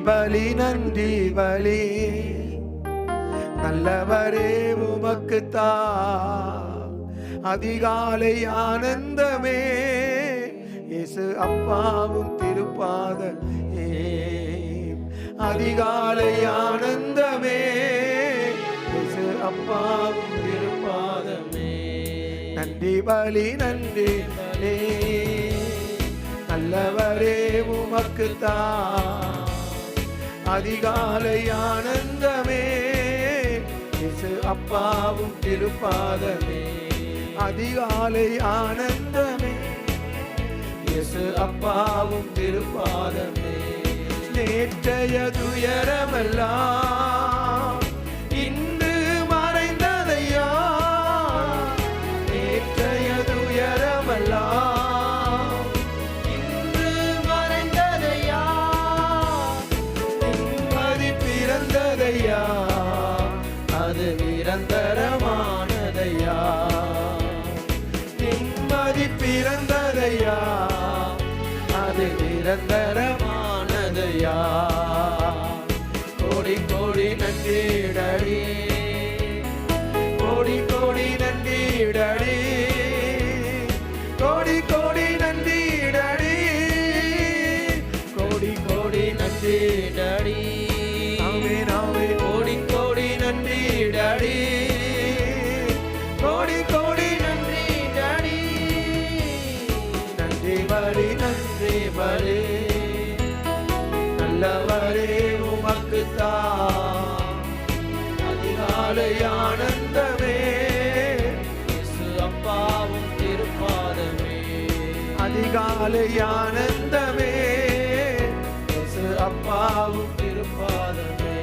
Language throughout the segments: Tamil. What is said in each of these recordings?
பலி நன்றி பலி நல்லவரே உமக்குத்தான் அதிகாலை ஆனந்தமே இயேசு அப்பாவும் திருப்பாதமே அதிகாலை ஆனந்தமே இயேசு அப்பாவும் திருப்பாதமே நன்றி பலி நன்றி பலி நல்லவரே உமக்குத்தான் அதிகாலை ஆனந்தமே இயேசு அப்பாவும் திருப்பாதமே அதிகாலை ஆனந்தமே இயேசு அப்பாவும் திருப்பாதமே நேற்றைய துயரமெல்லாம் இன்று மறைந்ததையா நேற்றைய துயரமெல்லாம் இன்று மறைந்ததையா நிம்மதி பிறந்ததையா அது நிரந்தரமானதையா நிம்மதி பிறந்ததையா அது நிரந்தரமானதையா கோடி கோடி நன்றிடடி கோடி கோடி நன்றிடடி கோடி கோடி நன்றிடடி கோடி கோடி நன்றிடடி நாவே நாவே கோடி கோடி நன்றிடடி கோடி கோடி நன்றிடடி நன்றி பலி நன்றி பலி நல்லவரே உமக்குத்தான் அதிகாலை ஆனந்தமே இயேசு அப்பாவும் திருப்பாதமே அதிகாலை ஆனந்தமே இயேசு அப்பாவும் திருப்பாதமே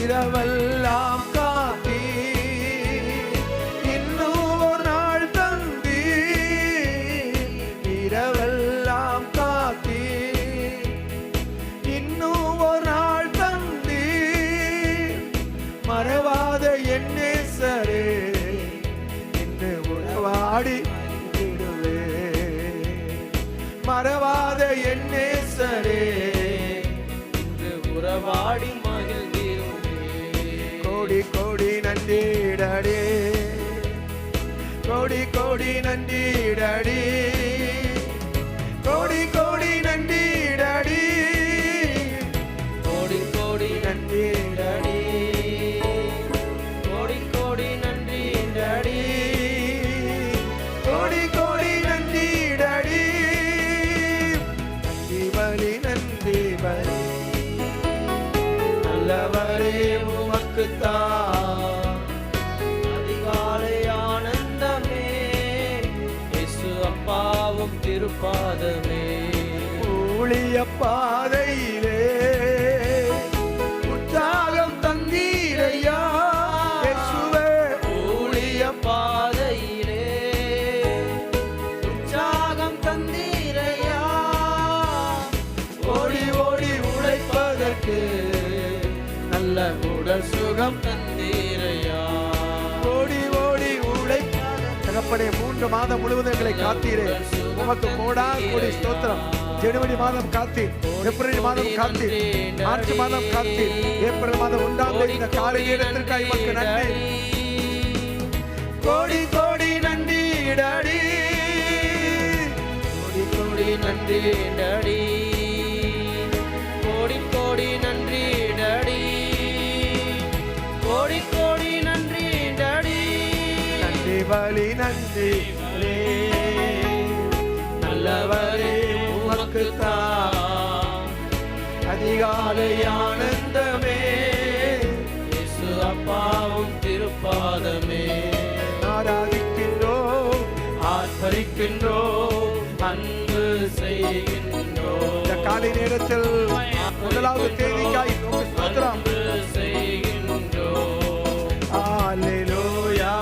இரவெல்லாம் காட்டி இன்னும் ஒரு நாள் தந்தி இரவெல்லாம் காட்டி இன்னும் ஒரு நாள் தந்தி மறவாத என்னேசரே என்று உறவாடி விடுவே மறவாத என்னேசரே என்று உறவாடி மகிழ்ந்திருவே கோடி கோடி நன்றிடடி கோடி கோடி நன்றிடடி கோடி கோடி நன்றிடடி கோடி கோடி நன்றிடடி கோடி கோடி நன்றிடடி கோடி கோடி நன்றிடடி நன்றி பலி நன்றி பலி நல்லவரே உமக்குத்தான் அதிகாலை ஆனந்தமே இயேசு அப்பாவும் திருப்பாதமே ஊழிய பாதையிலே உற்சாகம் தந்தீரையா இயேசுவே ஊழிய பாதையிலே உற்சாகம் தந்தீரையா ஓடி ஓடி உழைப்பதற்கு நல்ல உடல் சுகம் தந்தீரையா ஓடி ஓடி தகப்பனே 3 மாதம் முழுவதும் எங்களை காத்தீரே உமக்கு கோடி ஸ்தோத்திரம் ஜனவரி மாதம் காத்தீர் பிப்ரவரி மாதம் காத்தீர் மார்ச் மாதம் காத்தீர் ஏப்ரல் மாதம் 1ஆம் தேதி இந்த காலை நேரத்திற்காக உமக்கு நன்றி கோடி கோடி நன்றி டாடி கோடி கோடி நன்றி டாடி கோடி கோடி நன்றி டாடி கோடி கோடி நன்றி டாடி நன்றி பலி நன்றி நல்லவரே உமக்குத்தான் அதிகாலை ஆனந்தமே இயேசு அப்பாவும் திருப்பாதமே ஆராதிக்கின்றோம் ஆர்ப்பரிக்கின்றோம் அன்பு செய்கின்றோம் இந்த காலை நேரத்தில் முதலாவது தேதிக்காய் ஸ்தோத்திரம் செய்கின்றோம் ஹalleluya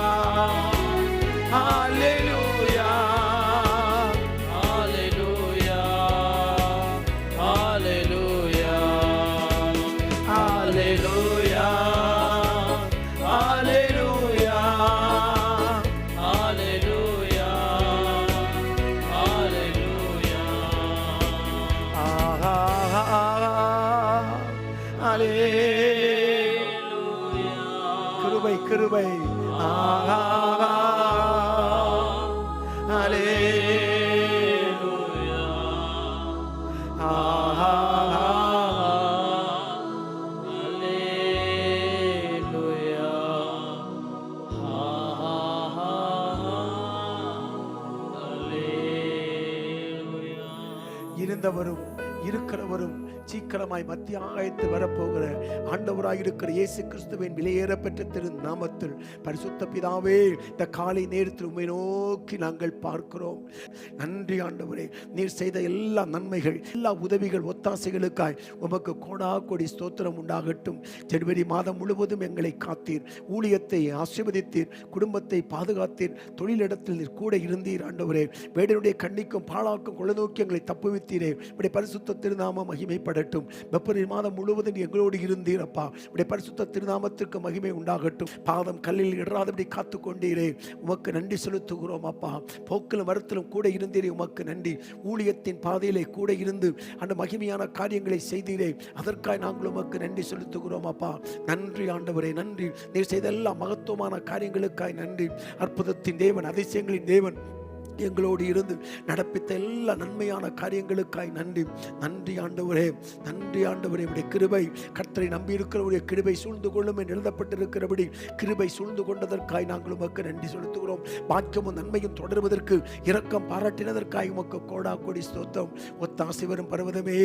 ஹalleluya ஹalleluya ஹalleluya ஹalleluya ஹalleluya ஹalleluya ஹalleluya கிருபை கிருபை இருந்தவரும் இருக்கிறவரும் சீக்கிரமாய் மத்திய ஆயத்து வரப்போகிற ஆண்டவராய் இருக்கிற இயேசு கிறிஸ்துவின் விலையேறப்பெற்ற திரு நாமத்தில் பரிசுத்த பிதாவே, இந்த காலை நேரத்தில் உம்மை நோக்கி நாங்கள் பார்க்கிறோம். நன்றி ஆண்டவரே, நீர் செய்த எல்லா நன்மைகள், எல்லா உதவிகள், ஒத்தாசைகளுக்காய் உமக்கு கோடா கோடி ஸ்தோத்திரம் உண்டாகட்டும். ஜனவரி மாதம் முழுவதும் எங்களை காத்தீர், ஊழியத்தை ஆசீர்வதித்தீர், குடும்பத்தை பாதுகாத்தீர், தொழிலிடத்தில் நீர் கூட இருந்தீர் ஆண்டவரே. வேடனுடைய கண்ணிக்கும் பாழாக்கும் கொள்ள நோக்கி எங்களை தப்புவித்தீரே. இப்படி பரிசுத்த திருநாமம் மகிமைப்படட்டும். பிப்ரவரி மாதம் முழுவதும் எங்களோடு இருந்தீர் அப்பா. இப்படி பரிசுத்த திருநாமத்திற்கு மகிமை உண்டாகட்டும். பாதம் கல்லில் இடராதபடி காத்து கொண்டீரே, உமக்கு நன்றி செலுத்துகிறோம் அப்பா. போக்கிலும் வரத்திலும் கூட இருந்தீரே, உமக்கு நன்றி. ஊழியத்தின் பாதையிலே கூட இருந்து அந்த மகிமையான காரியங்களை செய்தீரே, அதற்காக நாங்கள் உமக்கு நன்றி செலுத்துகிறோம் அப்பா. நன்றி ஆண்டவரே, நன்றி. நீர் செய்த எல்லா மகத்துவமான காரியங்களுக்காய் நன்றி. அற்புதத்தின் தேவன், அதிசயங்களின் தேவன், எங்களோடு இருந்து நடப்பித்த எல்லா நன்மையான காரியங்களுக்காய் நன்றி. நன்றி ஆண்டவரே, நன்றி ஆண்டவரே. உடைய கிருபை, கர்த்தரை நம்பி இருக்கிறவருடைய கிருபை சூழ்ந்து கொள்ளும் என்று எழுதப்பட்டிருக்கிறபடி கிருபை சூழ்ந்து கொண்டதற்காய் நாங்கள் உமக்கு நன்றி செலுத்துகிறோம். பாக்கியமும் நன்மையும் தொடர்வதற்கு இரக்கம் பாராட்டினதற்காய் உமக்கு கோடா கோடி ஸ்தோத்திரம். ஒத்தாசை வரும் பர்வதமே,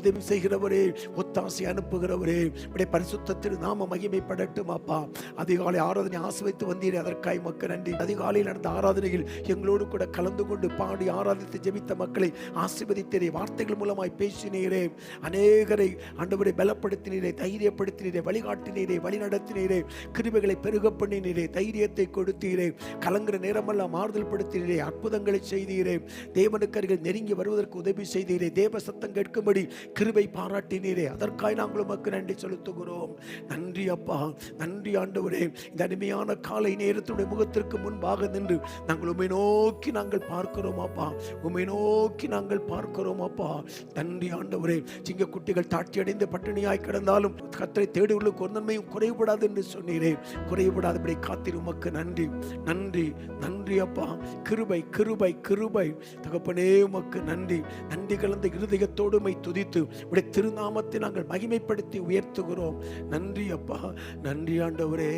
உதவி செய்கிறவரே, ஒத்தாசை அனுப்புகிறவரே, உடைய பரிசுத்த திரு நாம மகிமைப்படட்டும் அப்பா. அதிகாலை ஆராதனை ஆசிர்வதித்து வந்தீரே, அதற்காய் உமக்கு நன்றி. அதிகாலையில் நடந்த ஆராதனையில் எங்களோடு கூட கலந்து கொண்டு பாடி ஆராதித்து ஜெபித்த மக்களை ஆசீர்வதித்தீரே, வார்த்தைகள் மூலமாய் பேசினீரே, அநேகரை ஆண்டவரை பலப்படுத்தினீரே, தைரியப்படுத்தினீரே, வழிகாட்டினீரே, வழிநடத்தினீரே, கிருபைகளை பெருக பண்ணினீரே, தைரியத்தை கொடுத்தீரே, கலங்குற நேரமெல்லாம் ஆறுதல் படுத்தினீரே, அற்புதங்களை செய்தீரே, தேவனுக்கு அருகில் நெருங்கி வருவதற்கு உதவி செய்தீரே, தேவ சத்தம் கேட்கும்படி கிருபை பாராட்டினீரே, அதற்காய் நாங்கள் உமக்கு நன்றி செலுத்துகிறோம். நன்றி அப்பா, நன்றி ஆண்டவரே. இந்த அருமையான காலை நேரத்துடைய முகத்திற்கு முன்பாக நின்று நாங்கள் உம்மை நோக்கி நாங்கள் பார்க்கிறோம் அப்பா, உம்மை நோக்கி நாங்கள் பார்க்கிறோம் அப்பா. நன்றி ஆண்டவரே. சிங்க குட்டிகள் தாட்சி அடைந்து பட்டினியாய் கிடந்தாலும் கர்த்தரை தேடுவர்களுக்கு ஒரு நன்மையும் குறைவுபடாது என்று சொன்னீரே, குறைவுபடாதபடி காத்தீர். உமக்கு நன்றி, நன்றி, நன்றி அப்பா. கிருபை கிருபை கிருபை தகப்பனே, உமக்கு நன்றி. நன்றி கலந்த இருதயத்தோடு உம்மை துதித்து உடைய திருநாமத்தை நாங்கள் மகிமைப்படுத்தி உயர்த்துகிறோம். நன்றி அப்பா, நன்றி ஆண்டவரே.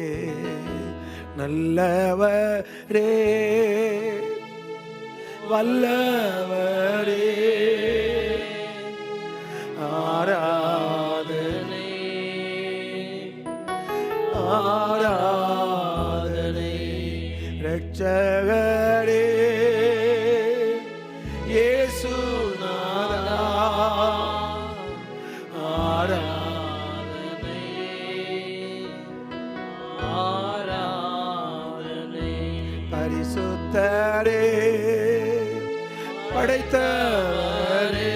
நல்லவரே, வல்லவரே, ஆராதனை ஆராதனை. இரட்சகரே இயேசுநாதா, ஆராதனை ஆராதனை. பரிசுத்தரே, படைத்தவரே,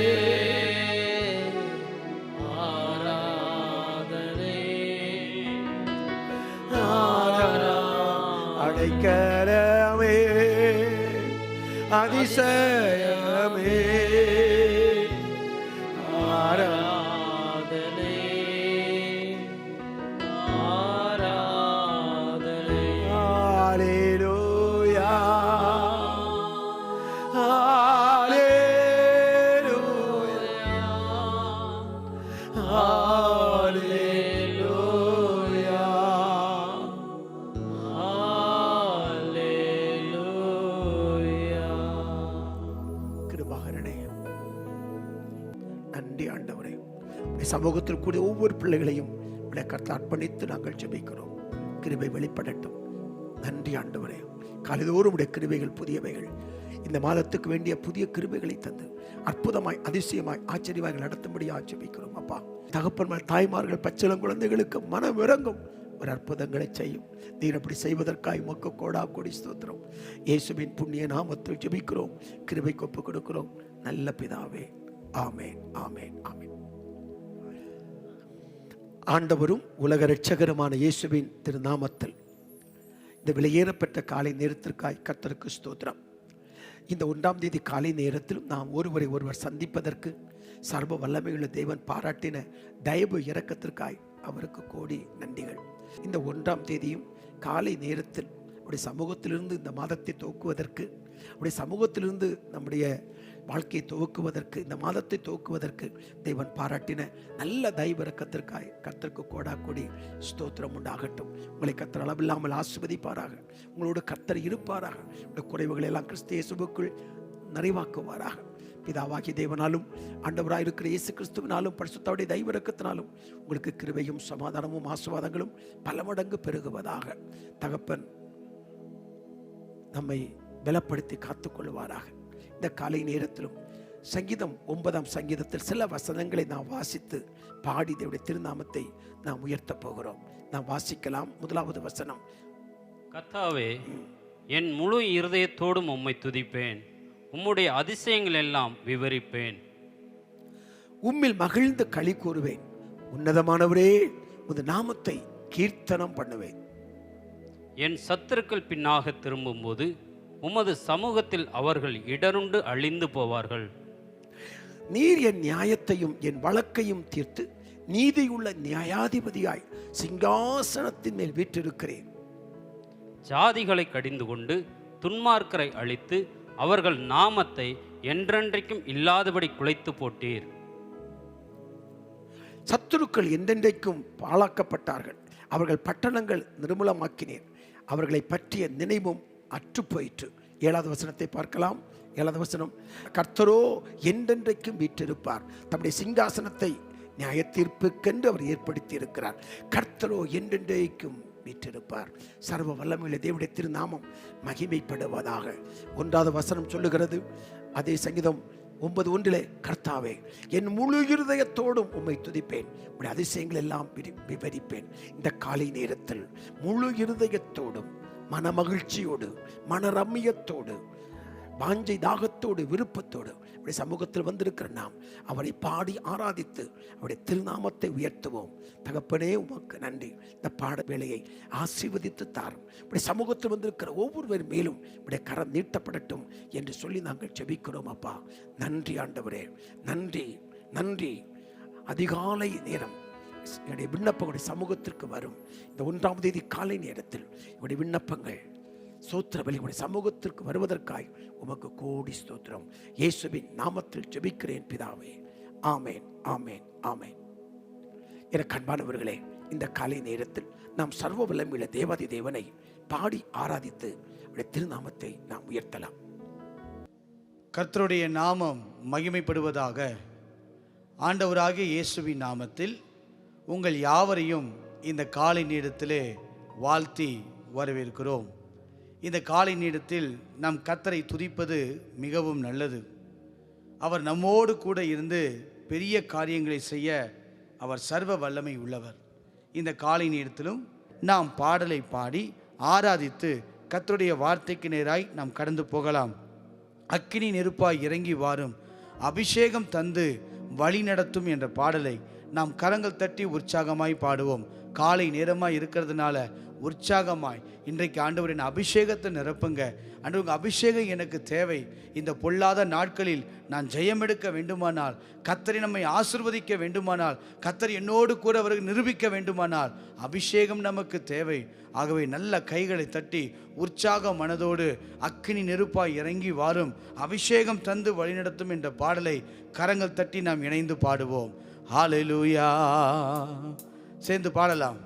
ஆராதனை ஆராதனை. அடைக்கலமே, அதிசயமே, ஆராதனை ஆராதனை. ஹல்லேலூயா, நன்றி ஆண்டவரே. சமூகத்தில் கூடிய ஒவ்வொரு பிள்ளைகளையும் கர்த்தர் அர்ப்பணித்து நாங்கள் ஜெபிக்கிறோம். கிருபை வெளிப்படட்டும். நன்றி ஆண்டவரே. காலைதோறும் உடைய கிருபைகள் புதியவைகள். இந்த மாதத்துக்கு வேண்டிய புதிய கிருபைகளை தந்து அற்புதமாய், அதிசயமாய், ஆச்சரியமாய் நடத்தும்படியாக ஜெபிக்கிறோம் அப்பா. தகப்பன்மார், தாய்மார்கள், பச்சிளம் குழந்தைகளுக்கு மனம் இறங்கும் ஒரு அற்புதங்களை செய்யும். நீர் அப்படி செய்வதற்காக உமக்கு கோடா கோடி ஸ்தோத்திரம். இயேசுவின் புண்ணிய நாமத்தில் ஜெபிக்கிறோம், கிருபைக்கு ஒப்புக் கொடுக்கிறோம் நல்ல பிதாவே. ஆமேன், ஆமேன், ஆமேன். ஆண்டவரும் உலக இரட்சகருமான இயேசுவின் திருநாமத்தில் இந்த விலையேறப்பட்ட காலை நேரத்திற்காய் கர்த்தருக்கு ஸ்தோத்திரம். இந்த 1ஆம் தேதி காலை நேரத்தில் நாம் ஒருவரை ஒருவர் சந்திப்பதற்கு சர்வ வல்லமையுள்ள தேவன் பாராட்டின தயவு இரக்கத்திற்காய் அவருக்கு கோடி நன்றிகள். இந்த 1ஆம் தேதியும் காலை நேரத்தில் அவருடைய சமூகத்திலிருந்து இந்த மாதத்தை துவக்குவதற்கு, அவருடைய சமூகத்திலிருந்து நம்முடைய வாழ்க்கையை துவக்குவதற்கு, இந்த மாதத்தை துவக்குவதற்கு தேவன் பாராட்டின நல்ல தயவிறக்கத்திற்காய் கர்த்தருக்கு கோடா கோடி ஸ்தோத்திரம் உண்டாகட்டும். உங்களை கர்த்தர் அளவில்லாமல் ஆசீர்வதிப்பாராக. உங்களோடு கர்த்தர் இருப்பாராக. உங்களுடைய குறைவுகளை எல்லாம் கிறிஸ்து இயேசுவுக்குள் நிறைவாக்குவாராக. பிதாவாகிய தேவனாலும் ஆண்டவராக இருக்கிற இயேசு கிறிஸ்துவினாலும் பரிசுத்தருடைய தயவிறக்கத்தினாலும் உங்களுக்கு கிருபையும் சமாதானமும் ஆசீர்வாதங்களும் பல மடங்கு பெருகுவதாக. தகப்பன் நம்மை பலப்படுத்தி காத்துக்கொள்வாராக. இந்த காலை நேரத்திலும் சங்கீதம் 9ஆம் சங்கீதத்தில் சில வசனங்களை நாம் வாசித்து பாடி தேவனுடைய திருநாமத்தை நாம் உயர்த்த போகிறோம். நாம் வாசிக்கலாம். 1வது வசனம். கர்த்தாவே, என் முழு இருதயத்தோடும் உம்மை துதிப்பேன், உம்முடைய அதிசயங்கள் எல்லாம் விவரிப்பேன். உம்மில் மகிழ்ந்து களி கூறுவேன், உன்னதமானவரே உமது நாமத்தை கீர்த்தனம் பண்ணுவேன். என் சத்துருக்கள் பின்னாக திரும்பும்போது உமது சமூகத்தில் அவர்கள் இடருண்டு அழிந்து போவார்கள். நீர் என் நியாயத்தையும் என் வழக்கையும் தீர்த்து நீதியுள்ள நியாயாதிபதியாய் சிங்காசனத்தின் மேல் வீற்றிருக்கிறேன். ஜாதிகளை கடிந்து கொண்டு துன்மார்க்கரை அழித்து அவர்கள் நாமத்தை என்றென்றைக்கும் இல்லாதபடி குலைத்து போட்டீர். சத்துருக்கள் என்றென்றைக்கும் பாழாக்கப்பட்டார்கள். அவர்கள் பட்டணங்கள் நிர்மூலமாக்கினீர். அவர்களை பற்றிய நினைவும் அற்று போயிற்று. 7வது வசனத்தை பார்க்கலாம். 7வது வசனம். கர்த்தரோ என்றென்றைக்கும் வீற்றிருப்பார், தம்முடைய சிங்காசனத்தை நியாய தீர்ப்புக்கென்று அவர் ஏற்படுத்தி இருக்கிறார். கர்த்தரோ என்றென்றைக்கும் வீற்றிருப்பார். சர்வ வல்லமையுள்ள தேவனுடைய திருநாமம் மகிமைப்படுவதாக. 1வது வசனம் சொல்லுகிறது, அதே சங்கீதம் 9:1, கர்த்தாவே, என் முழு இருதயத்தோடும் உம்மை துதிப்பேன், உம்முடைய அதிசயங்கள் எல்லாம் விவரிப்பேன். இந்த காலை நேரத்தில் முழு இருதயத்தோடும் மன மகிழ்ச்சியோடு மன ரம்மியத்தோடு வாஞ்சை தாகத்தோடு விருப்பத்தோடு அவருடைய சமூகத்தில் வந்திருக்கிற நாம் அவரை பாடி ஆராதித்து அவருடைய திருநாமத்தை உயர்த்துவோம். தகப்பனே, உமக்கு நன்றி. இந்த பாட வேளையை ஆசீர்வதித்து தாரும். அவருடைய சமூகத்தில் வந்திருக்கிற ஒவ்வொருவர் மேலும் அவருடைய கரம் நீட்டப்படட்டும் என்று சொல்லி நாங்கள் ஜெபிக்கிறோம். அப்பா, நன்றி ஆண்டவரே, நன்றி நன்றி. அதிகாலை நேரம் என்னுடைய விண்ணப்பங்களுடைய சமூகத்திற்கு வரும். இந்த 1ஆம் தேதி காலை நேரத்தில் என்னுடைய விண்ணப்பங்கள் ஸ்தோத்திர பலி உடைய சமூகத்திற்கு வருவதற்காய் உமக்கு கோடி ஸ்தோத்திரம். இயேசுவின் நாமத்தில் ஜெபிக்கிறேன் பிதாவே. ஆமேன், ஆமேன், ஆமேன். எனக்கு அன்பானவர்களே, இந்த காலை நேரத்தில் நாம் சர்வ வல்லமையுள்ள தேவாதி தேவனை பாடி ஆராதித்து அவருடைய திருநாமத்தை நாம் உயர்த்தலாம். கர்த்தருடைய நாமம் மகிமைப்படுவதாக. ஆண்டவராகிய இயேசுவின் நாமத்தில் உங்கள் யாவரையும் இந்த காலை நேரத்திலே வாழ்த்தி வரவேற்கிறோம். இந்த காலை நேரத்தில் நாம் கர்த்தரை துதிப்பது மிகவும் நல்லது. அவர் நம்மோடு கூட இருந்து பெரிய காரியங்களை செய்ய அவர் சர்வ வல்லமை உள்ளவர். இந்த காலை நேரத்திலும் நாம் பாடலை பாடி ஆராதித்து கர்த்தருடைய வார்த்தைக்கு நேராய் நாம் கடந்து போகலாம். அக்கினி நெருப்பாய் இறங்கி வாரும், அபிஷேகம் தந்து வழி நடத்தும் என்ற பாடலை நாம் கரங்கள் தட்டி உற்சாகமாய் பாடுவோம். காலை நேரமாய் இருக்கிறதுனால உற்சாகமாய் இன்றைக்கு ஆண்டவரின் அபிஷேகத்தை நிரப்புங்க. ஆண்டவருங்க, அபிஷேகம் எனக்கு தேவை. இந்த பொல்லாத நாட்களில் நான் ஜெயம் எடுக்க வேண்டுமானால், கர்த்தரை நம்மை ஆசீர்வதிக்க வேண்டுமானால், கர்த்தர் என்னோடு கூட அவருக்கு நிரூபிக்க வேண்டுமானால் அபிஷேகம் நமக்கு தேவை. ஆகவே நல்ல கைகளை தட்டி உற்சாக மனதோடு அக்கினி நெருப்பாய் இறங்கி வாரும், அபிஷேகம் தந்து வழிநடத்தும் என்ற பாடலை கரங்கள் தட்டி நாம் இணைந்து பாடுவோம். ஹல்லேலூயா. சேர்ந்து பாடலாம்.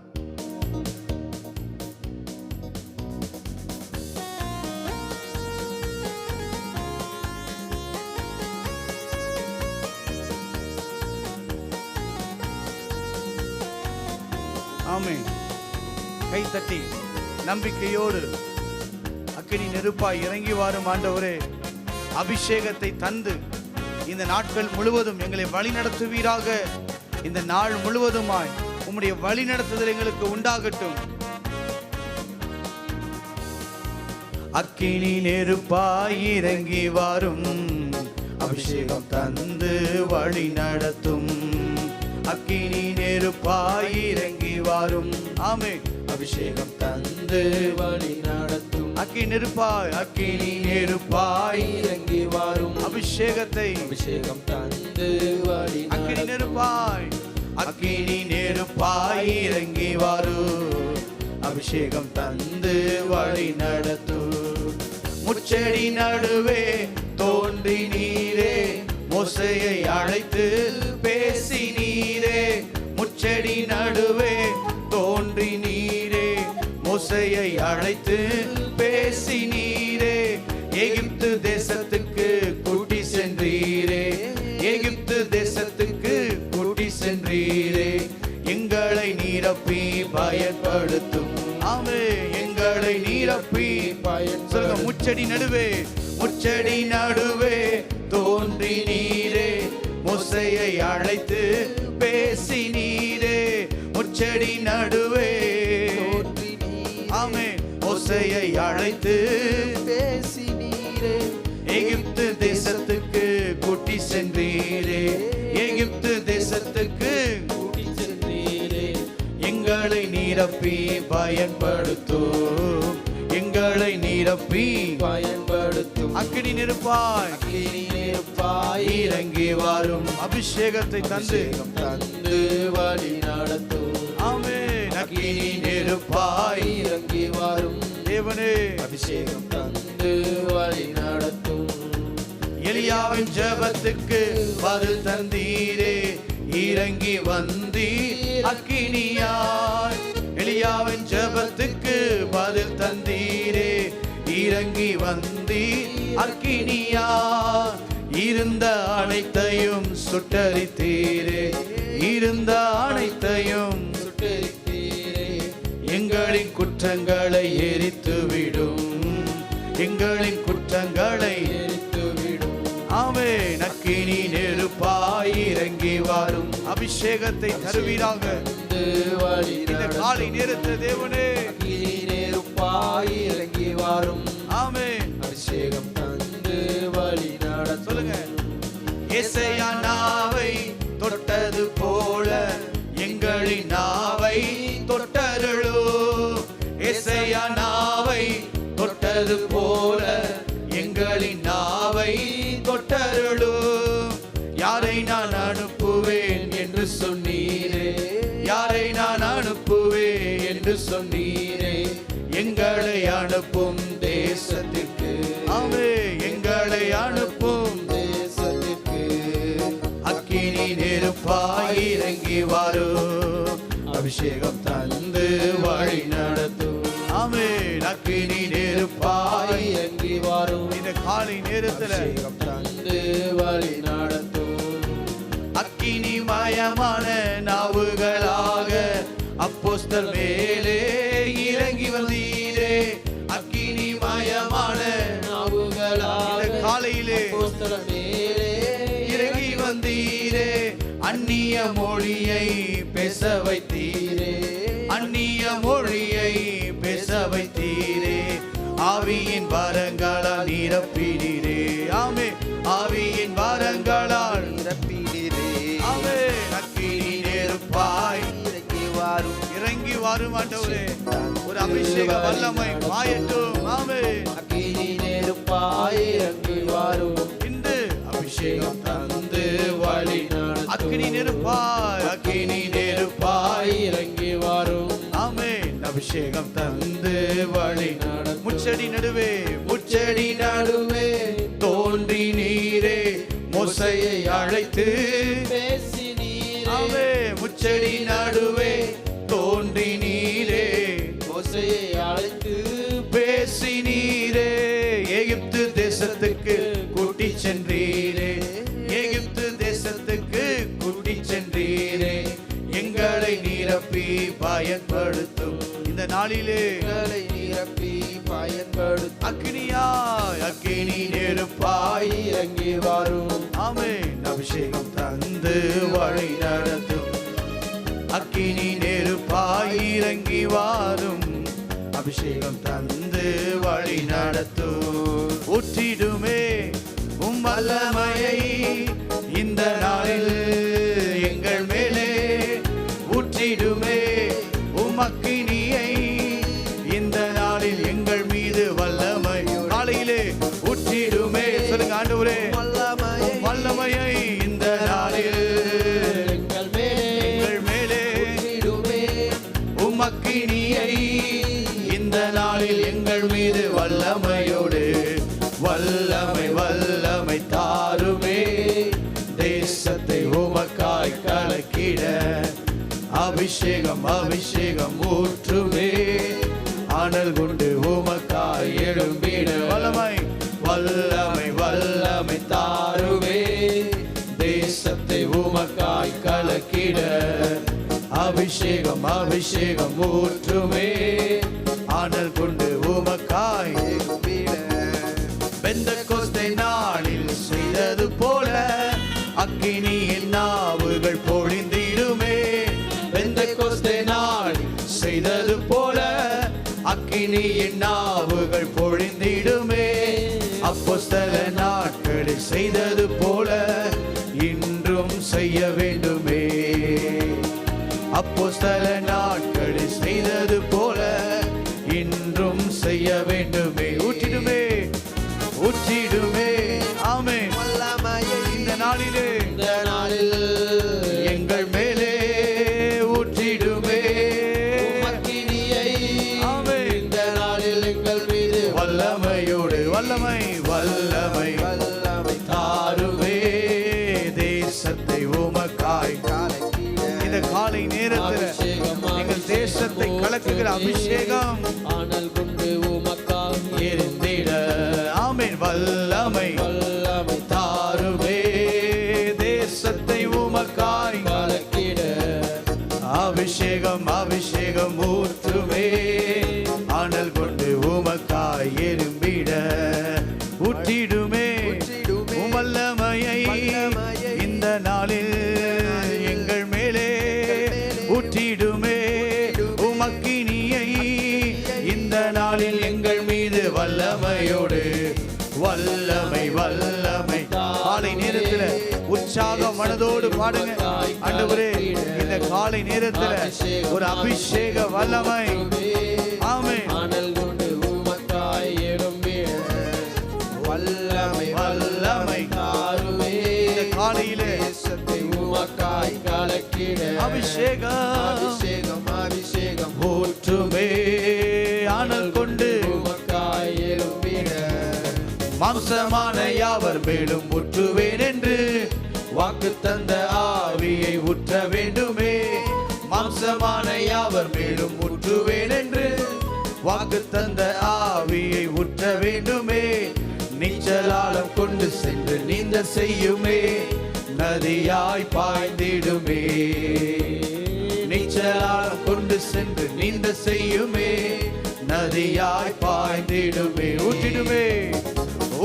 ஆமென். கை தட்டி நம்பிக்கையோடு அக்கினி நெருப்பாய் இறங்கி வாரும் ஆண்டவரே, அபிஷேகத்தை தந்து இந்த நாட்கள் முழுவதும் எங்களை வழி நடத்துவீராக. இந்த நாள் முழுவதுமாய் உம்முடைய வழி நடத்துதல் எங்களுக்கு உண்டாகட்டும். அக்கினி நெருப்பாய் இறங்கி வாரும், அபிஷேகம் தந்து வழி நடத்தும். அக்கினி நெருப்பாய் இறங்கி வாரும், ஆமென், அபிஷேகம் தந்து வழி நடத்தும். அக்கினி நெருப்பாய் இறங்கி வாரும், அபிஷேகம் தந்து வழி. அக்கினி நெருப்பாய் அக்கினி நெருப்பாய் இறங்கி வரும், அபிஷேகம் தந்து வழி நடத்தும். முச்செடி நடுவே தோன்றி நீரே, மோசேயை அழைத்து பேசி நீரே. முச்செடி நடுவே தோன்றி நீரே, மோசேயை அழைத்து பேசி நீரே. எகிப்து தேசத்துக்கு கூட்டி சென்றீரே, எகிப்து தேசத்துக்கு கூட்டி சென்றீரே. எங்களை நிரப்பி பயன்படுத்தும். ஆமே, எங்களை நிரப்பி பயன்படுத்தும். முச்செடி நடுவே, முச்செடி நடுவே தோன்றி நீரே, மோசேயை அழைத்து பேசி நீரே. முச்செடி நடுவே ஆமே, மோசேயை அழைத்து பேசி நீரே. எகிப்து தேசத்துக்கு கூட்டி சென்றீரே, எகிப்து தேசத்துக்கு கூட்டி சென்றீரே. எங்களை நிரப்பி பயன்படுத்தும், எங்களை நிரப்பி பயன்படுத்தும். அக்கினி நெருப்பாய், அக்கினி நெருப்பாய் இறங்கி வரும், அபிஷேகத்தை தந்து தந்து வழி நடத்தும். ஆமென். அக்கினி நெருப்பாய் இறங்கி வரும் தேவனே, அபிஷேகம் தந்து வழி நடத்தும். எலியாவின் ஜெபத்துக்கு பதில் தந்தீரே, இறங்கி வந்தீர் அக்கினியாய். எலியாவின் ஜெபத்துக்கு பதில் தந்தீரே, இறங்கி வந்தீர் அக்கினியாய். இருந்த அனைத்தையும் சுட்டரித்தீரே, இருந்த அனைத்தையும் சுட்டரித்தீரே. எங்களின் குற்றங்களை எரித்துவிடும், எங்களின் குற்றங்களை எரித்துவிடும். ஆமென். அக்கினி நெருப்பாய் இறங்கி வரும், அபிஷேகத்தை தருவீராக. இந்த காலை நேரத்தில் தேவனே, அக்கினி நெருப்பாய் இறங்கி வரும். ஆமென். அபிஷேகம் தந்து வழி நட. சொல்லுங்க. ஏசாயா நாவை தொட்டது போல எங்களின் நாவை தொட்டருளோ. ஏசாயா நாவை தொட்டது போல எங்களின் நாவை தொட்டருளோ. யாரை நான் அனுப்புவேன் என்று சொன்னீரே, யாரை நான் அனுப்புவேன் என்று சொன்னீரே. எங்களை அனுப்பும் தேசத்திற்கு. ஆமே, எங்களை அனுப்பும் தேசத்திற்கு. அக்கினி நெருப்பாய் இறங்கி வரும், அபிஷேகம் தந்து வழி நடத்தும். ஆமே, அக்கினி நெருப்பாய் இறங்கி வரும். இந்த காலை நேரத்தில் அபிஷேகம் தந்து வழி நடத்தும். அக்கினி மயமான நாவுகளாக அப்போஸ்தலர் மேலே இறங்கி வந்தீரே. அக்கினி மயமான நாவுகளாக காலையிலே அப்போஸ்தலர் மேலே இறங்கி வந்தீரே. அந்நிய மொழியை பேச வைத்தீரே, அந்நிய மொழியை பேச வைத்தீரே. ஆவியின் வரங்களால் நிரப்பினீரே. ஆமே, ஆவியின் வரங்களால் நிரப்பினீரே. ஆமே, அக்கினி நெருப்பாய் இறங்கி வரும் ஆண்டவரே. ஒரு அபிஷேக வல்லமை பாயட்டும். ஆமே, அக்கினி நெருப்பாய் இறங்கி வரும். இந்த அபிஷேகம் தந்து வழி நடத்தும். அக்கினி நெருப்பாய், அக்கினி நெருப்பாய் இறங்கி வரும். ஆமே, அபிஷேகம் தந்து வழி நடத்தும். முச்செடி நடுவே, முச்செடி நடுவே தோன்றி நீரே, மோசேயை அழைத்து பேசி நீரே. ஆமே, முச்செடி நடுவே தோன்றி நீரே, மோசேயை அழைத்து பேசி நீரே. எகிப்து தேசத்துக்கு கூட்டி சென்றீரே, எகிப்து தேசத்துக்கு கூட்டி சென்றீரே. எங்களை நிரப்பி பயன்படுத்தும். இந்த நாளிலே எங்களை நிரப்பி பயன்படுத்தும். அக்கினியாய், அக்கினி நெருப்பாய் இறங்கி வரும். ஆமென். அபிஷேகம் தந்து வழி நடத்தும். அக்கினி நெருப்பாய் இறங்கி வாரும், அபிஷேகம் தந்து வழி நடத்தும். ஊற்றிடுமே உம் வல்லமையை இந்த நாளில் எங்கள் மேலே. ஊற்றிடுமே உம் அக்கினியை இந்த நாளில் எங்கள் மீது வல்லமை. காலையிலே ஊற்றிடுமே. சொல்லுங்க ஆண்டவரே, வல்லமையை இந்த நாளில் எங்கள் உமக்கினியை இந்த நாளில் எங்கள் மீது வல்லமையோடு வல்லமை வல்லமை தாருமே. தேசத்தை உமக்காய் கலக்கிட அபிஷேகம் அபிஷேகம் ஊற்றுமே. அனல் கொண்டு உமக்காய் எழும்பிட வல்லமை வல்லமை வல்லமை தாருமே. தேசத்தை உமக்காய் கலக்கிட அபிஷேகம் அபிஷேகம் ஊற்றுமே. அனல் கொண்டு உமக்காய் எழும்பிட பெந்தெக்கோஸ்தே நாளில் செய்தது போல அக்கினியின் நாவுகள் பொழிந்திடுமே. பெந்தெக்கோஸ்தே நாளில் செய்தது போல அக்கினியின் நாவுகள் பொழிந்திடுமே. அப்போஸ்தல நாட்களில் செய்தது போல இன்றும் செய்ய வேண்டுமே. அப்போஸ்தல நாட்களில் செய்தது போல இன்றும் செய்ய வேண்டுமே. ஊற்றிடுமே ஊற்றிடுமே. ஆமென். வல்லமையை இந்த நாளிலே இந்த நாளில் எங்கள் மேலே ஊற்றிடுமே. உமக்கினியை ஆமென். இந்த நாளில் எங்கள் மீது வல்லமையோடு வல்லமை வல்லமை வல்லமை தாருமே. தேசத்தை உமக்காய் இந்த காலை நேரத்தில் எங்கள் தேசத்தை கலக்குகிற அபிஷேகம் ஆனல் கொண்டு உமக்காய் எரிந்திட. ஆமென். வல்லமை வல்லமை தாருமே. தேசத்தை உமக்காய் கலக்கிட அபிஷேகம் அபிஷேகம் ஊற்றுமே. அனல் கொண்டு உமக்காய் எறும்பிட ஊற்றிடுமே. வல்லமையை இந்த நாளில் எங்கள் மேலே ஊற்றிடுமே. உமக்கினியை இந்த நாளில் எங்கள் மீது வல்லமையோடு வல்லமை வல்லமை. காலை நேரத்தில் உற்சாக மனதோடு பாடுங்க. ஆண்டவரே, இந்த காலை நேரத்தில் ஒரு அபிஷேக வல்லமை. ஆமென். ஆனல் கொண்டு உமக்காய் எழும்பிட வல்லமை வல்லமை தாருமே. இந்த காலையிலே தேசத்தை உமக்காய் கலக்கிட அபிஷேகம் அபிஷேகம் அபிஷேகம் ஊற்றுமே. ஆனல் கொண்டு உமக்காய் எழும்பிட மாம்சமான யாவர் மேலும் ஊற்றுவேன் என்று வாக்கு தந்த ஆவியை ஊற்ற வேண்டுமே. மாம்சமான யாவர் மேலும் ஊற்றுவேன் என்று வாக்கு தந்த ஆவியை ஊற்ற வேண்டுமே. நீச்சலாலம் கொண்டு சென்று நீந்த செய்யுமே. நதியாய் பாய்ந்திடுமே. நீச்சலாலம் கொண்டு சென்று நீந்த செய்யுமே. நதியாய் பாய்ந்திடுமே. ஊற்றிடுமே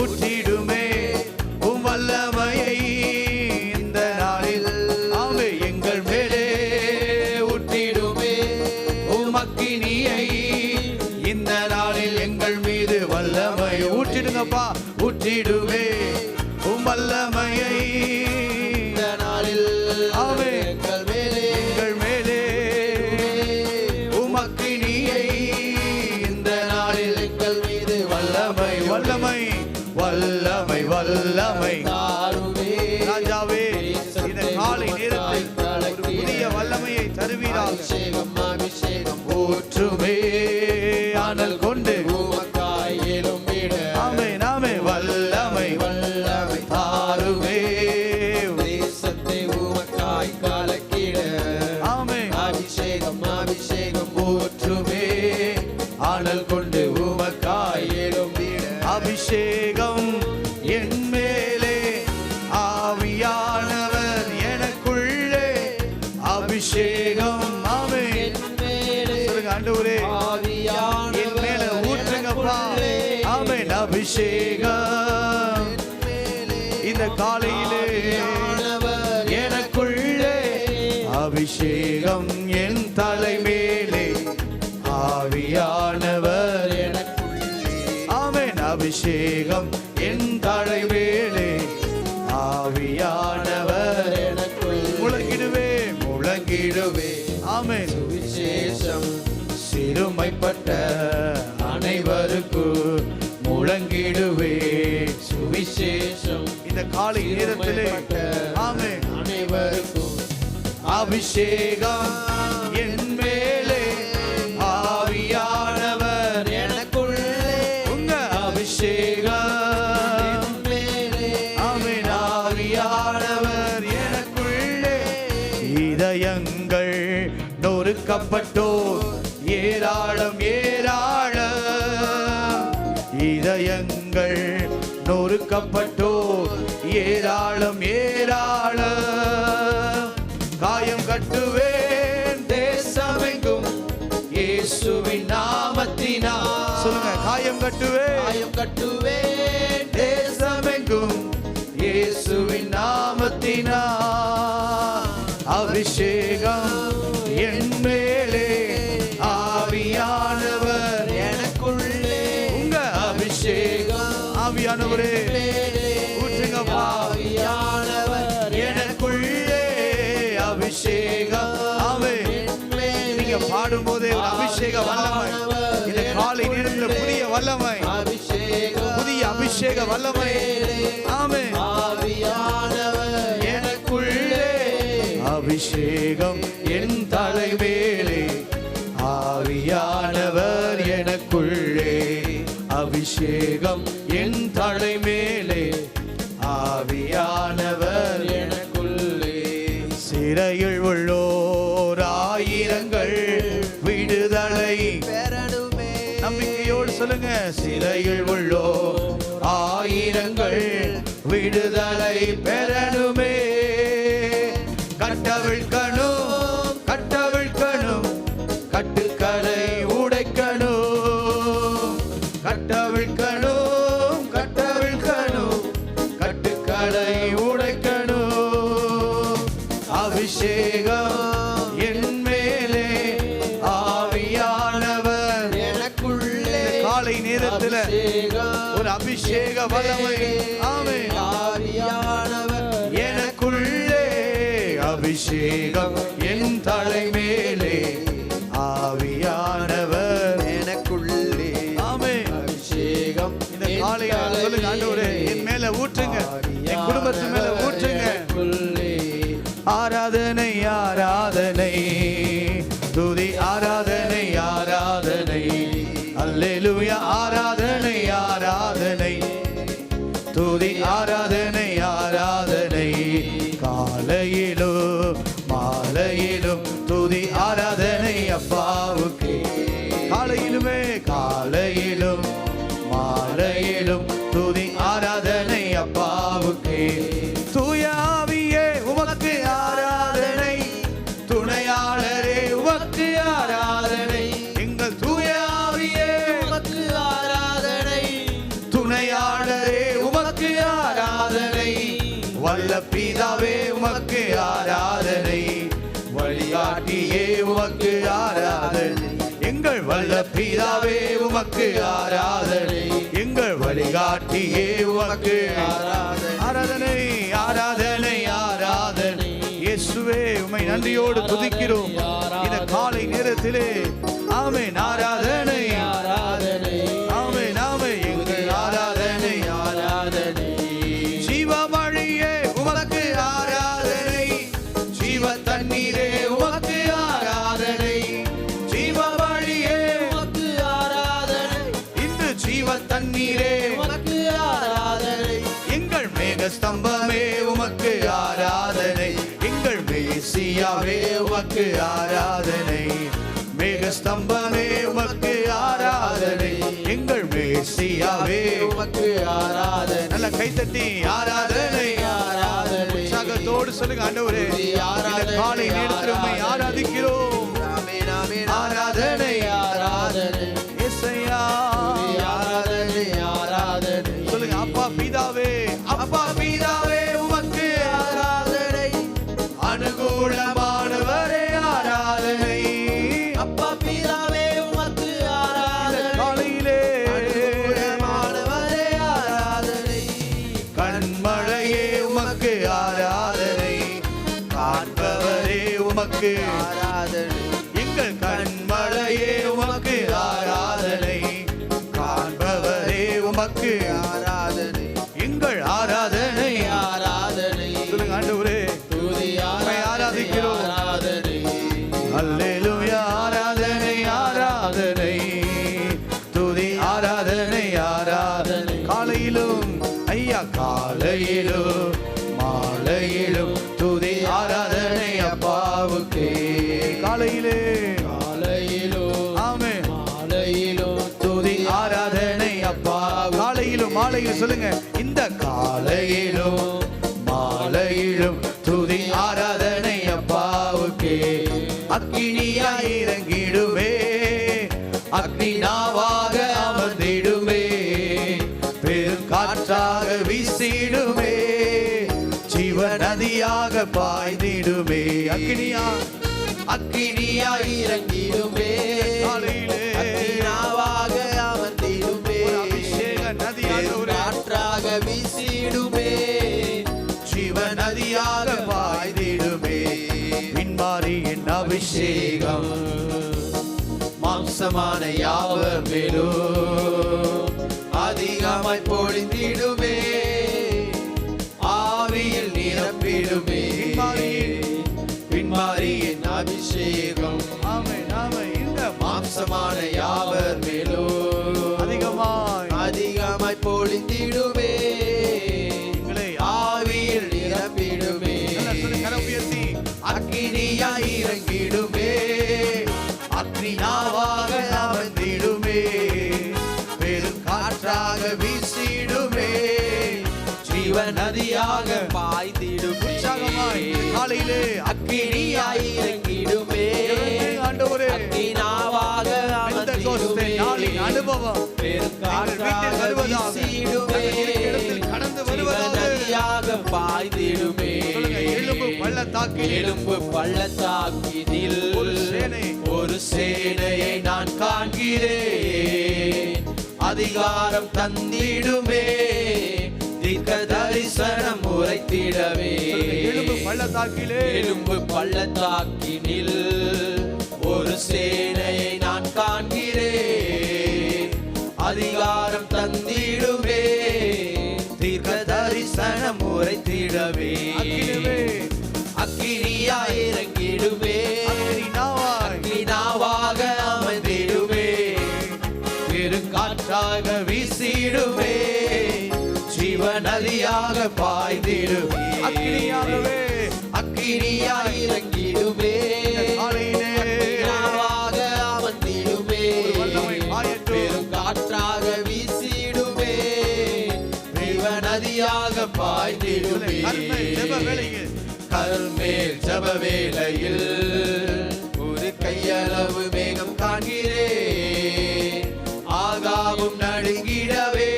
ஊற்றிடுமே. உம் வல்லமையை இந்த நாளில் ஆமே எங்கள் மேலே ஊற்றிடுமே. உம் அக்கினியை இந்த நாளில் எங்கள் மீது வல்லமை ஊற்றிடுங்கப்பா. ஊற்றிடுமே உம் வல்லமையை இந்த நாளில் ஆமே எங்கள் மேலே எங்கள் மேலே உம் அக்கினியை இந்த நாளில் எங்கள் மீது வல்லமை வல்லமை வல்லமை வல்லமை தாருமே. ராஜாவே, இந்த காலை நேரத்தில் ஒரு புதிய வல்லமையை தருவீராக. அபிஷேகம் அபிஷேகம் ஊற்றுமே. ஆனல் கொண்டு உமக்காய் எழும்பிட ஆமென் ஆமென். வல்லமை வல்லமை தாருமே. தேசத்தை உமக்காய் கலக்கிட ஆமென். அபிஷேகம் அபிஷேகம் ஊற்றுமே. ஆனல் கொண்டு உமக்காய் எழும்பிட அபிஷேகம் என் மேலே. ஆவியானவர் எனக்குள்ளே. அபிஷேகம் ஆமென். சொல்லுங்க ஆண்டவரே, என் மேல ஊற்றுங்கப்பா. ஆமென். அபிஷேகம் இந்த காலையிலே எனக்குள்ளே. அபிஷேகம் என் தலை மேலே. ஆவியானவர் ஆமென். அபிஷேகம் என் தலை மேலே. ஆவியானவர் முழங்கிடுவே முழங்கிடுவே. ஆமென். விசேஷம் சிறுமைப்பட்ட அனைவருக்கும் முழங்கிடுவே சுவிசேஷம். இந்த காலை நேரத்திலே ஆமென் அனைவருக்கும் அபிஷேகம் என் மேலே. ஏராளம் ஏராளம். இதயங்கள் நொறுக்கப்பட்டோர் ஏராளம் ஏராளம். காயம் கட்டுவேன் தேசமெங்கும் இயேசுவின் நாமத்தினால். சொல்லுங்க, காயம் கட்டுவேன் தேசமெங்கும் இயேசுவின் நாமத்தினால். அபிஷேகம் என் மேலே, ஆவியானவர் எனக்குள்ளே. உங்க அபிஷேகம் ஆவியானவரே ஊற்றுங்க. ஆவியானவர் எனக்குள்ளே அபிஷேகம். நீங்க பாடும் போதே ஒரு அபிஷேக வல்லமை இந்த காலை நேரத்தில், புதிய வல்லமை, புதிய அபிஷேக வல்லமை. ஆமென். ஆவியானவர் எனக்குள்ளே அபிஷேகம் என் தலைமேலே. ஆவியானவர் எனக்குள்ளே அபிஷேகம் என் தலைமேலே. ஆவியானவர் எனக்குள்ளே. சிறையில் உள்ளோர் ஆயிரங்கள் விடுதலை பெறணுமே. நம்பிக்கையோடு சொல்லுங்க, சிறையில் உள்ளோர் ஆயிரங்கள் விடுதலை பெறணுமே. கட்டவிழ்க்கணும் கட்டவிழ்க்கணும், கட்டுக்களை உடைக்கணும். கட்டவிழ்க்கணும் கட்டவிழ்க்கணும், கட்டுக்களை உடைக்கணும். அபிஷேகம் என் மேலே, ஆவியானவர் எனக்குள்ளே. காலை நேரத்தில் ஒரு அபிஷேக வல்லமை. ஆமென். ஆவியானவர் எனக்குள்ளே அபிஷேகம் என் தலைமேலே. ஆவியானவர் எனக்குள்ளே. ஆமென். அபிஷேகம் இந்த காலையில சொல்லுங்க, ஆண்டவரே என் மேல ஊற்றுங்க, என் குடும்பத்து மேல ஊற்றுங்க. ஆராதனை ஆராதனை துதி ஆராதனை ஆராதனை. அல்லேலூயா. ஆராதனை ஆராதனை துதி ஆராதனை ஆராதனை. காலையிலும் மாலையிலும் துதி ஆராதனை அப்பாவுக்கு. காலையிலுமே காலையிலும் மாலையிலும் துதி ஆராதனை அப்பாவுக்கு. தூய ஆவியே உமக்கு ஆராதனை, துணையாளரே உமக்கு ஆராதனை. எங்கள் தூய ஆவியே உமக்கு ஆராதனை, துணையாளரே உமக்கு ஆராதனை. வல்ல பிதாவே உமக்கு ஆராதனை, வழிகாட்டியே உமக்கு ஆராதனை. எங்கள் வல்ல பிதாவே உமக்கு ஆராதனை, எங்கள் வழிகாட்டியே உமக்கு ஆராதனை. ஆராதனை ஆராதனை. இயேசுவே உம்மை நன்றியோடு துதிக்கிறோம் இந்த காலை நேரத்திலே. ஆமென். ஆராதனை ஆராதனை. ஆமென். ஆமென். எங்கள் ஆராதனை ஆராதனை. ஜீவ வழியே உமக்கு ஆராதனை, ஜீவ தண்ணீரே உமக்கு ஆராதனை. ஜீவ வழியே உமக்கு ஆராதனை, இன்று ஜீவ தண்ணீரே உமக்கு ஆராதனை. எங்கள் மேக ஸ்தம்பமே உமக்கு ஆராதனை, எங்கள் மேசியாவே உமக்கு ஆராதனை. மேக ஸ்தம்பமே உமக்கு ஆராதனை, எங்கள் மேசியாவே உமக்கு ஆராதனை. நல்ல கைத்தட்டி ஆராதனை ஆராதனை. உற்சாகத்தோடு சொல்லுங்க, ஆண்டவரே இந்த காலை நேரத்தில் உம்மை ஆராதிக்கிறோம். ஆராதனை ஆராதனை. இயேசுயா ஆராதனை ஆராதனை. சொல்லுங்க, அப்பா பிதாவே, அப்பா பிதாவே உமக்கு ஆராதனை. அனுகூலமானவரே ஆராதனை. அப்பா பிதாவே உமக்கு ஆராதனை. காலையிலே அனுகூலமானவரே ஆராதனை. கண்மழையே உமக்கு ஆராதனை, காண்பவரே உமக்கு ஆராதனை. எங்கள் கண்மழையே உமக்கு ஆராதனை, காண்பவரே உமக்கு ஆராதனை. எங்கள் ஆராதனை ஆராதனை. சொல்லுங்க, ஆண்டவரே உம்மை ஆராதிக்கிறோம். அல்லேலூயா. ஆராதனை ஆராதனை துதி ஆராதனை ஆராதனை. காலையிலும் ஐயா, காலையிலும் மாலையிலும் துதி ஆராதனை அப்பாவுக்கு. காலையிலே காலையிலும் ஆமென். காலையில் சொல்லுங்க, இந்த காலையிலும் மாலையிலும் துதி ஆராதனை அப்பாவுக்கே. அக்கினியாய் இறங்கிடுமே, அக்னி நாவாக அமர்ந்திடுமே, பெருங்காற்றாக வீசிடுமே, ஜீவ நதியாக பாய்ந்திடுமே. அக்கினியாய் இறங்கிடுமே, அக்கினாவாக அமர்ந்திடுமே, அபிஷேக நதியாக காற்றாக வீசிடுமே, ஜீவ நதியாக பாய்ந்திடுமே. பின்மாறி என் அபிஷேகம் மாம்சமான யாவர் மேலும் அதிகமாய் பொழிந்திடுமே, ஆவியில் நிரப்பிடுமே. பின்மாறி என் அபிஷேகம் இந்த மாம்சமான யாவர் மேலும் அதிகமாய் பொழிந்திடுமே, ஆவியில் நிரப்பிடுமே. அக்கினியாய் இறங்கிடுமே, அக்னியாவாக அமர்ந்திடுமே, பெருங்காற்றாக வீசிடுமே, ஜீவ நதியாக பாய்ந்திடுமே. காலையிலே அக்கினியாய் இறங்கிடுமே, அக்கினாவாக அமர்ந்திடுமே, அனுபவம் கடந்து வருவதாக பாய்ந்திடுமே. எலும்பு பள்ளத்தாக்கினில் ஒரு சேனையை நான் காண்கிறேன், அதிகாரம் தந்திடுமே, தீர்க்க தரிசனம் உரைத்திடவே. எலும்பு பள்ளத்தாக்கினில் ஒரு சேனையை நான் காண்கிறேன், அதிகாரம் தந்திடுமே, தீர்க்க தரிசனம் உரைத்திடவே. அக்கினியாய் இறங்கிடுமே, அக்கினாவாக அமர்ந்திடுமே, பெருங்காற்றாக வீசிடுமே, ஜீவ நதியாக பாய்ந்திடுமே. அக்கினியாய் இறங்கிடுமே, அக்கினாவாக அமர்ந்திடுமே, பெருங்காற்றாக வீசிடுமே, ஜீவ நதியாக பாய்ந்திடுமே. கர்மேல் ஜப வேளையில் ஒரு கையளவு மேகம் காண்கிறேன், ஆகாவும் நடுங்கிடவே,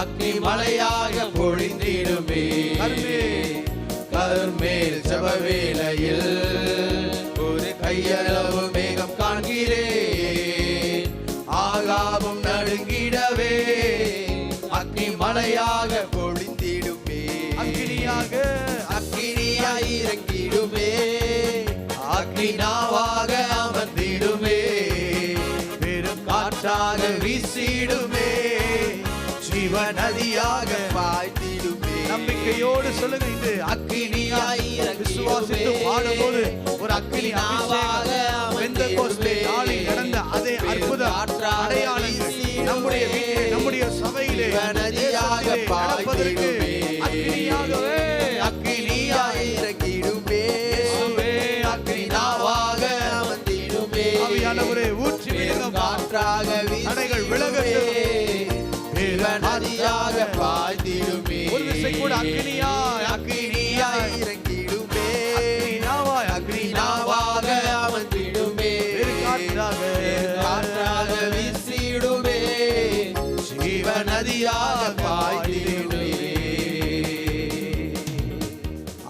அக்னி மலையாக பொழிந்திடுமே. கர்மேல் ஜப வேளையில் ஒரு கையளவு மேகம் காண்கிறேன், ஆகாவும் நடுங்கிடவே, அக்னி மலையாக பொழிந்திடுமே. அக்கினியாய் இறங்கிடுமே, அக்கினாவாக அமர்ந்திடுமே, பெருங்காற்றாக வீசிடுமே, ஜீவ நதியாக பாய்ந்திடுமே. நம்பிக்கையோடு சொல்லுங்க, இது அக்கினியாய் விசுவாசித்து பாடும்போது ஒரு அக்கினி அபிஷேகம் பெந்தெகோஸ்தே நாளில் நடந்த அதே அற்புத அடையாளங்கள் நம்முடைய வீட்டிலே, நம்முடைய சபையிலே நதியாக பாய்ந்திடுமே. அக்கினியாகவே அக்கினியாய் இறங்கிடுமே, அக்கினாவாக அமர்ந்திடுமே, ஆவியானவரே ஊற்றி விடுங்க, காற்றாக தடைகள் விலகட்டும், நதியாக பாய்ந்திடுமே. ஒரு விசை கூட அக்கினியாய் இறங்கிடுமே, அக்கினாவாக அமர்ந்திடுமே, காற்றாக வீசிடுமே, ஜீவ நதியாக பாய்ந்திடுமே.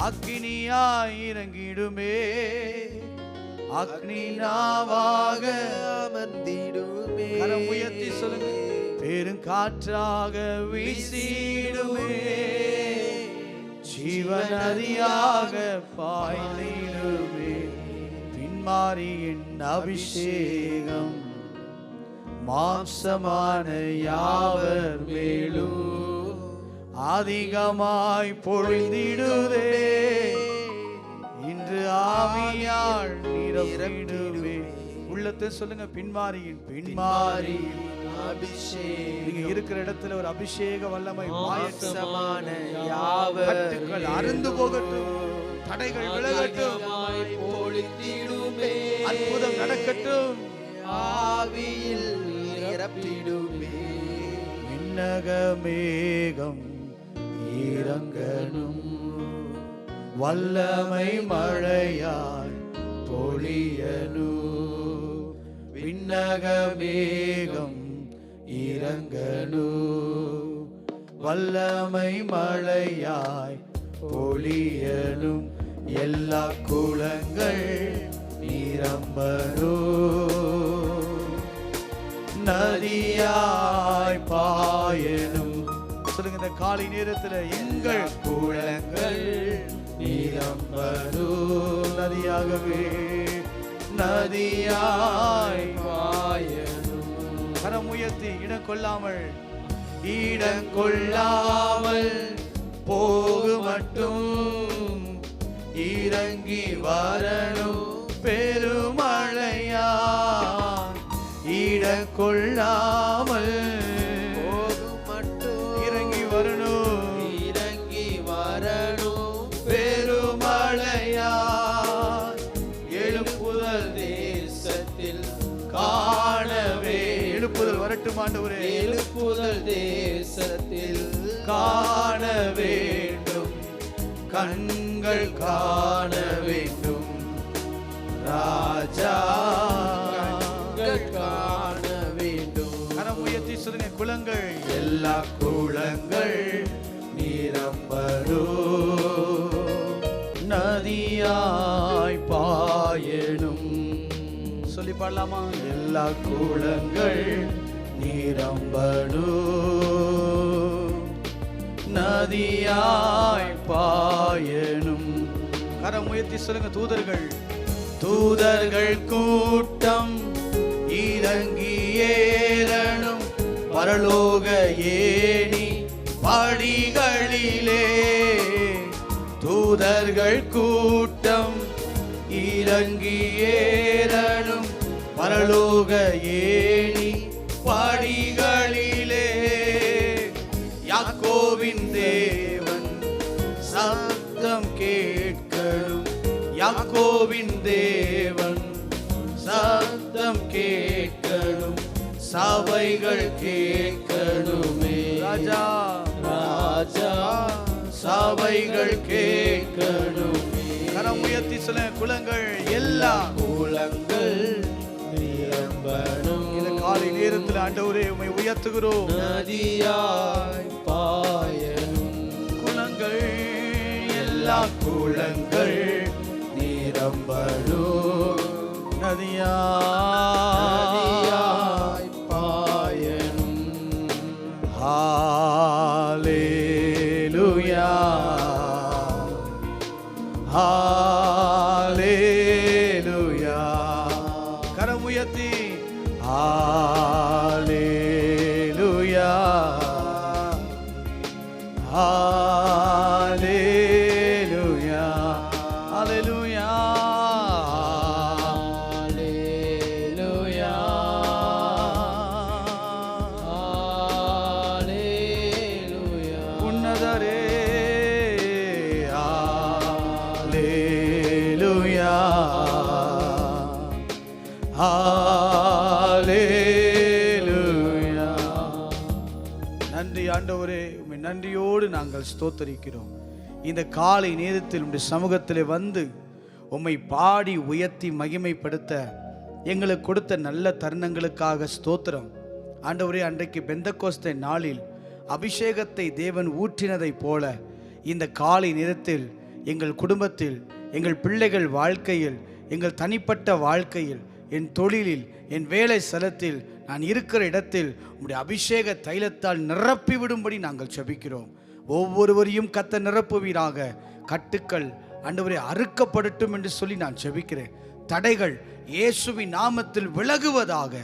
அக்கினியாய் இறங்கிடுமே, அக்னினாவாக அமர்ந்திடுமே. கரம் உயர்த்தி சொல்லுங்க, பெருங்காற்றாக வீசிடுமே, ஜீவ நதியாக பாய்ந்திடுமே. பின்மாறி என் அபிஷேகம் மாம்சமான யாவர் மேலும் அதிகமாய் பொழிந்திடுதே, இன்று ஆவியால் நிரம்பிடுவே. உள்ளத்தை சொல்லுங்க, பின்மாரியின் அபிஷேகம். நீங்க இருக்கிற இடத்துல ஒரு அபிஷேக வல்லமை மாம்சமான யாவர் அருந்து போகட்டும், தடைகள் விலகட்டும், பொழிந்திடுமே, அற்புதம் நடக்கட்டும், ஆவியில் நிரப்பிடுமே. என் விண்ணக மேகம் இறங்கணும், வல்லமை மழையாய் பொழியணும். விண்ணக மேகம் இறங்கணும், வல்லமை மழையாய் பொழியணும். எல்லா குளங்கள் நிரம்பணும், நதியாய் பாயணும். சொல்லுங்க, இந்த காலை நேரத்தில் எங்கள் குளங்கள் நிரம்பணும், நதியாகவே நதியாய் பாயணும். கரம் உயர்த்தி இடம் கொள்ளாமல் போகு மட்டும் இறங்கி வரணும் பெருமழையா. இடம் கொள்ளாமல் போகு மட்டும் இறங்கி வரணும் பெருமழையா. எழுப்புதல் தேசத்தில் காணவே, எழுப்புதல் வரட்டும் ஆண்டவரே, எழுப்புதல் தேசத்தில் காண வேண்டும், கண்கள் காண வேண்டும் ராஜா, கண்கள் காண வேண்டும். கரம் உயர்த்தி சொல்லுங்க, குளங்கள் எல்லா குளங்கள் நிரம்பணும், நதியாய் பாயணும். சொல்லி பாடலாமா? எல்லா குளங்கள் நிரம்பணும், நதியாய் பாயணும். கரம் உயர்த்தி சொல்லுங்க, தூதர்கள் கூட்டம் இறங்கி ஏறணும் பரலோக ஏணி படிகளிலே. தூதர்கள் கூட்டம் இறங்கி ஏறணும் பரலோக ஏணி படிகளிலே. யாக்கோபின் தேவன் சத்தம் கேட்கணும், யாக்கோபின் தேவன் சத்தம் கேட்கணும், சபைகள் கேட்கணுமே ராஜா, ராஜா சபைகள் கேட்கணுமே. கரம் உயர்த்தி சொல்ல, குளங்கள் எல்லா குளங்கள் நிரம்பணும். இந்த காலை நேரத்தில் ஆண்டவரே உம்மை உயர்த்துகிறோம், நதியாய் பாயணும். குளங்கள் எல்லா குளங்கள் நிரம்பணும், நதியாய் பாயணும். ஹalleluya, ஹalleluya. கரம் உயர்த்தி ஹalleluya, ஹalleluya, ஹalleluya, ஹalleluya, ஹalleluya. உன்னதரே ஹalleluya, ஹalleluya. நன்றி ஆண்டவரே, உம்மை நன்றியோடு நாங்கள் ஸ்தோத்தரிக்கிறோம். இந்த காலை நேரத்தில் உம்முடைய சமூகத்திலே வந்து உம்மை பாடி உயர்த்தி மகிமைப்படுத்த எங்களுக்கு கொடுத்த நல்ல தருணங்களுக்காக ஸ்தோத்திரம் ஆண்டவரே. அன்றைக்கு பெந்தகோஸ்தே நாளில் அபிஷேகத்தை தேவன் ஊற்றினதை போல இந்த காலை நேரத்தில் எங்கள் குடும்பத்தில், எங்கள் பிள்ளைகள் வாழ்க்கையில், எங்கள் தனிப்பட்ட வாழ்க்கையில், என் தொழிலில், என் வேலை ஸ்தலத்தில், நான் இருக்கிற இடத்தில் உம்முடைய அபிஷேக தைலத்தால் நிரப்பி விடும்படி நாங்கள் ஜெபிக்கிறோம். ஒவ்வொருவரையும் கர்த்தர் நிரப்புவீராக. கட்டுக்கள் ஆண்டவரே அறுக்கப்படட்டும் என்று சொல்லி நான் ஜெபிக்கிறேன். தடைகள் இயேசுவின் நாமத்தில் விலகுவதாக.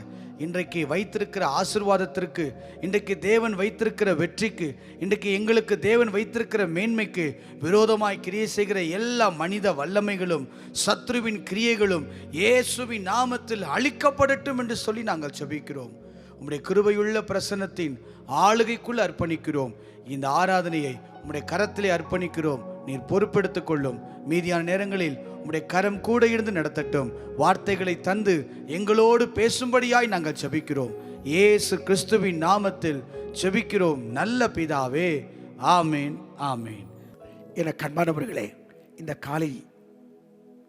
இன்றைக்கு வைத்திருக்கிற ஆசீர்வாதத்திற்கு, இன்றைக்கு தேவன் வைத்திருக்கிற வெற்றிக்கு, இன்றைக்கு எங்களுக்கு தேவன் வைத்திருக்கிற மேன்மைக்கு விரோதமாய் கிரியை செய்கிற எல்லா மனித வல்லமைகளும் சத்ருவின் கிரியைகளும் இயேசுவின் நாமத்தில் அழிக்கப்படட்டும் என்று சொல்லி நாங்கள் ஜெபிக்கிறோம். உம்முடைய கிருபையுள்ள பிரசன்னத்தின் ஆளுகைக்குள் அர்ப்பணிக்கிறோம். இந்த ஆராதனையை உம்முடைய கரத்திலே அர்ப்பணிக்கிறோம். நீர் பொறுப்பெடுத்துக் கொள்ளும். மீதியான நேரங்களில் உம்முடைய கரம் கூட இருந்து நடத்தட்டும். வார்த்தைகளை தந்து எங்களோடு பேசும்படியாய் நாங்கள் ஜெபிக்கிறோம். இயேசு கிறிஸ்துவின் நாமத்தில் ஜெபிக்கிறோம் நல்ல பிதாவே, ஆமேன், ஆமேன். என கண்பானவர்களே, இந்த காலை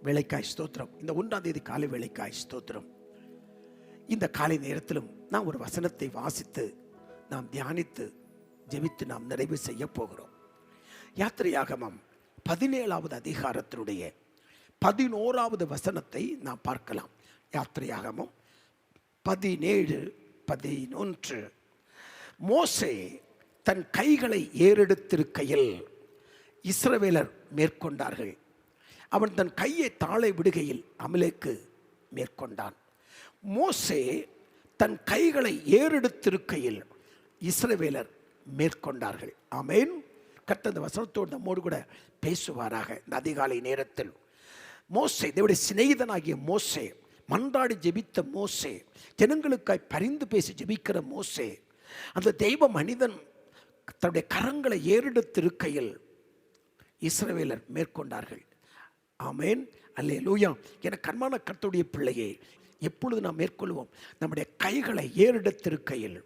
வேளைக்காய் ஸ்தோத்திரம். இந்த 1ஆம் தேதி காலை வேளைக்காய் ஸ்தோத்திரம். இந்த காலை நேரத்திலும் நாம் ஒரு வசனத்தை வாசித்து நாம் தியானித்து ஜெபித்து நாம் நிறைவு செய்ய போகிறோம். யாத்திரையாகமம் 17வது அதிகாரத்தினுடைய 11வது வசனத்தை நாம் பார்க்கலாம். யாத்திரையாகமம் 17:11. மோசே தன் கைகளை ஏறெடுத்திருக்கையில் இஸ்ரவேலர் மேற்கொண்டார்கள். அவன் தன் கையை தாழை விடுகையில் அமலேக்கு மேற்கொண்டான். மோசே தன் கைகளை ஏறெடுத்திருக்கையில் இஸ்ரவேலர் மேற்கொண்டார்கள். ஆமென். கர்த்தர் இந்த வசனத்தோடு நம்மோடு கூட பேசுவாராக. இந்த அதிகாலை நேரத்தில் மோசே, தேவனுடைய சிநேகிதனாகிய மோசே, மன்றாடி ஜெபித்த மோசே, ஜனங்களுக்காய் பரிந்து பேசி ஜெபிக்கிற மோசே, அந்த தெய்வ மனிதன் தன்னுடைய கரங்களை ஏறெடுத்திருக்கையில் இஸ்ரவேலர் மேற்கொண்டார்கள். ஆமென், அல்லேலூயா. என கர்மான கர்த்தருடைய பிள்ளையே, எப்பொழுது நாம் மேற்கொள்வோம்? நம்முடைய கைகளை ஏறெடுத்திருக்கையில்,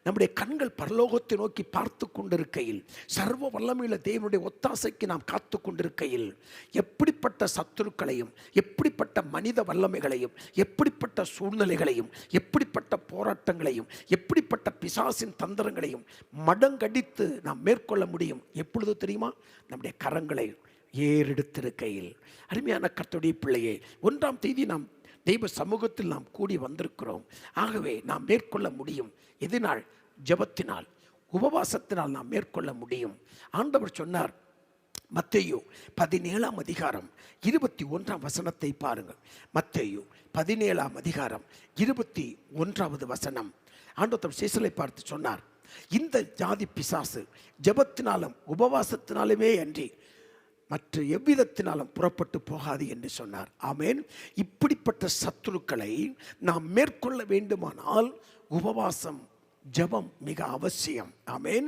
நம்முடைய கண்கள் பரலோகத்தை நோக்கி பார்த்து கொண்டிருக்கையில், சர்வ வல்லமையுள்ள தேவனுடைய ஒத்தாசைக்கு நாம் காத்து கொண்டிருக்கையில், எப்படிப்பட்ட சத்துருக்களையும், எப்படிப்பட்ட மனித வல்லமைகளையும், எப்படிப்பட்ட சூழ்நிலைகளையும், எப்படிப்பட்ட போராட்டங்களையும், எப்படிப்பட்ட பிசாசின் தந்திரங்களையும் மடங்கடித்து நாம் மேற்கொள்ள முடியும். எப்பொழுது தெரியுமா? நம்முடைய கரங்களை ஏறெடுத்திருக்கையில். அருமையான கர்த்தருடைய பிள்ளையே, 1ஆம் தேதி நாம் தெய்வ சமூகத்தில் நாம் கூடி வந்திருக்கிறோம். ஆகவே நாம் மேற்கொள்ள முடியும். எதனால்? ஜெபத்தினால், உபவாசத்தினால் நாம் மேற்கொள்ள முடியும். ஆண்டவர் சொன்னார், மத்தேயு 17ஆம் அதிகாரம் 21ஆம் வசனத்தை பாருங்கள். மத்தேயு 17ஆம் அதிகாரம் 21வது வசனம். ஆண்டவர் சீசரை பார்த்து சொன்னார், இந்த ஜாதி பிசாசு ஜெபத்தினாலும் உபவாசத்தினாலுமே அன்றி மற்ற எவ்விதத்தினாலும் புறப்பட்டு போகாது என்று சொன்னார். ஆமென். இப்படிப்பட்ட சத்துருக்களை நாம் மேற்கொள்ள வேண்டுமானால் உபவாசம், ஜெபம் மிக அவசியம். ஆமென்.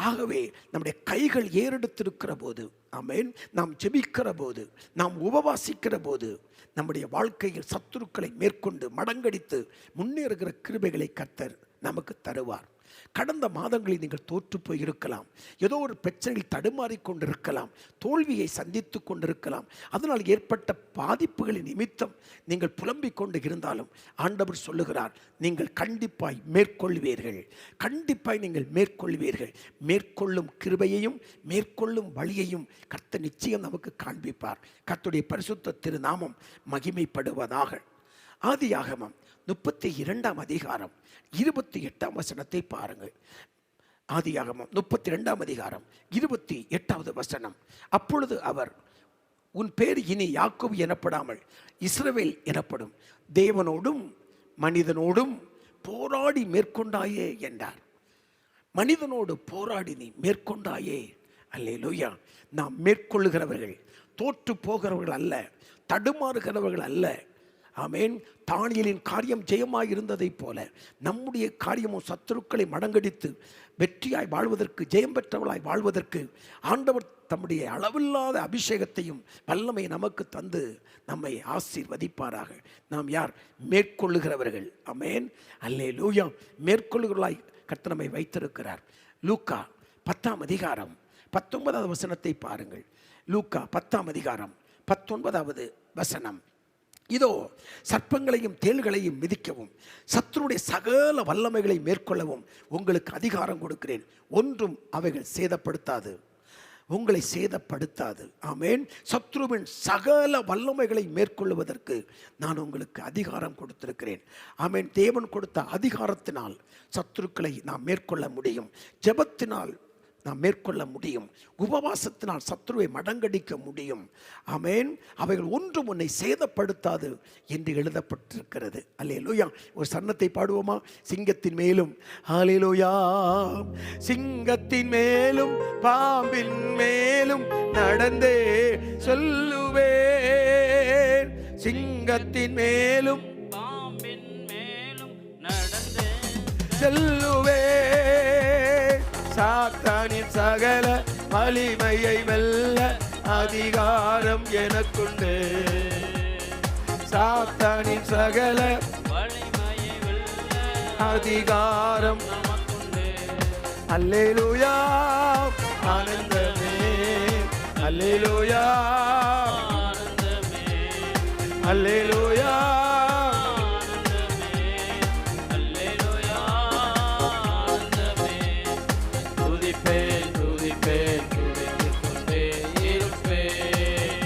ஆகவே நம்முடைய கைகள் ஏறெடுத்திருக்கிற போது, ஆமென், நாம் ஜெபிக்கிற போது, நாம் உபவாசிக்கிற போது, நம்முடைய வாழ்க்கையில் சத்துருக்களை மேற்கொண்டு மடங்கடித்து முன்னேறுகிற கிருபைகளை கர்த்தர் நமக்கு தருவார். கடந்த மாதங்களில் நீங்கள் தோற்று போய் இருக்கலாம். ஏதோ ஒரு பிரச்சனையில் தடுமாறி கொண்டிருக்கலாம். தோல்வியை சந்தித்து கொண்டிருக்கலாம். அதனால் ஏற்பட்ட பாதிப்புகளின் நிமித்தம் நீங்கள் புலம்பிக் கொண்டு இருந்தாலும் ஆண்டவர் சொல்லுகிறார், நீங்கள் கண்டிப்பாய் மேற்கொள்வீர்கள். கண்டிப்பாய் நீங்கள் மேற்கொள்வீர்கள். மேற்கொள்ளும் கிருபையையும் மேற்கொள்ளும் வழியையும் கர்த்தர் நிச்சயம் நமக்கு காண்பிப்பார். கர்த்தருடைய பரிசுத்த திருநாமம் மகிமைப்படுவதாக. ஆதியாகமம் 32ஆம் அதிகாரம் 28ஆம் வசனத்தை பாருங்கள். ஆதியாகமம் 32ஆம் அதிகாரம் 28வது வசனம். அப்பொழுது அவர், உன் பேர் இனி யாக்கோபு எனப்படாமல் இஸ்ரவேல் எனப்படும், தேவனோடும் மனிதனோடும் போராடி மேற்கொண்டாயே என்றார். மனிதனோடு போராடி நீ மேற்கொண்டாயே. அல்லேலூயா. நாம் மேற்கொள்ளுகிறவர்கள், தோற்று போகிறவர்கள் அல்ல, தடுமாறுகிறவர்கள் அல்ல. ஆமென். தானியேலின் காரியம் ஜெயமாய் இருந்ததைப் போல நம்முடைய காரியமும் சத்துருக்களை மடங்கடித்து வெற்றியாய் வாழ்வதற்கு, ஜெயம் பெற்றவளாய் வாழ்வதற்கு ஆண்டவர் தம்முடைய அளவில்லாத அபிஷேகத்தையும் வல்லமை நமக்கு தந்து நம்மை ஆசீர்வதிப்பாராக. நாம் யார்? மேற்கொள்ளுகிறவர்கள். ஆமென், அல்லேலூயா. மேற்கொள்ளுகிறவர்களாய் கர்த்தர் நம்மை வைத்திருக்கிறார். லூக்கா 10ஆம் அதிகாரம் 19வது வசனத்தை பாருங்கள். லூக்கா 10ஆம் அதிகாரம் 19வது வசனம். இதோ சர்ப்பங்களையும் தேள்களையும் மிதிக்கவும் சத்துருடைய சகல வல்லமைகளை மேற்கொள்ளவும் உங்களுக்கு அதிகாரம் கொடுக்கிறேன். ஒன்றும் அவைகள் சேதப்படுத்தாது, உங்களை சேதப்படுத்தாது. ஆமென். சத்ருவின் சகல வல்லமைகளை மேற்கொள்வதற்கு நான் உங்களுக்கு அதிகாரம் கொடுத்திருக்கிறேன். ஆமென். தேவன் கொடுத்த அதிகாரத்தினால் சத்துருக்களை நாம் மேற்கொள்ள முடியும். ஜெபத்தினால் நாம் மேற்கொள்ள முடியும். உபவாசத்தினால் சத்துருவை மடங்கடிக்க முடியும். ஆமென். அவைகள் ஒன்றும் உன்னை சேதப்படுத்தாது என்று எழுதப்பட்டிருக்கிறது. அல்லேலூயா. ஒரு சரணத்தை பாடுவோமா? சிங்கத்தின் மேலும், அல்லேலூயா, சிங்கத்தின் மேலும் பாம்பின் மேலும் நடந்தே சொல்லுவேன், சிங்கத்தின் மேலும் பாம்பின் மேலும் நடந்தே செல்லுவேன், சாத்தானின் சகல வலிமையை வெல்ல அதிகாரம் எனக்குண்டு. சாத்தானின் சகல வலிமையை வெல்ல அதிகாரம் நமக்குண்டு. அல்லேலூயா ஆனந்தமே, அல்லேலூயா ஆனந்தமே, அல்லேலூயா ஆனந்தமே, அல்லேலூயா, ஆனந்தமே. துதிப்பேன் துதிப்பேன் துதித்துக் கொண்டே இருப்பேன்.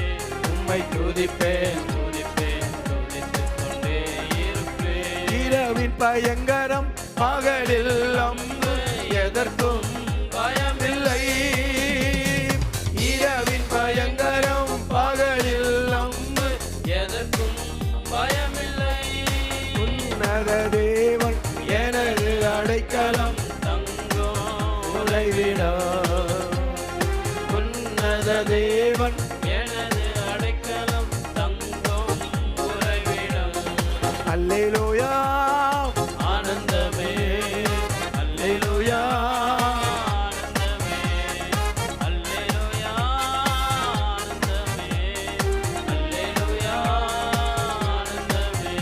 உம்மை துதிப்பேன் துதிப்பேன், துதித்துக் கொண்டே இருப்பேன். இரவின் பயங்கரம் பகலில் அம்பு எதற்கும் பயமில்லை. இரவின் பயங்கரம் பகலில் அம்பு எதற்கும் பயமில்லை. உன்னத தேவன் எனது அடைக்கலம் தங்கம் உறைவிடா. உன்னத தேவன் எனது அடைக்கலம், தங்கம் உறைவிடம். அல்லேலூயா ஆனந்தமே, அல்லேலூயா ஆனந்தமே, அல்லேலூயா, ஆனந்தமே, அல்லேலூயா, ஆனந்தமே.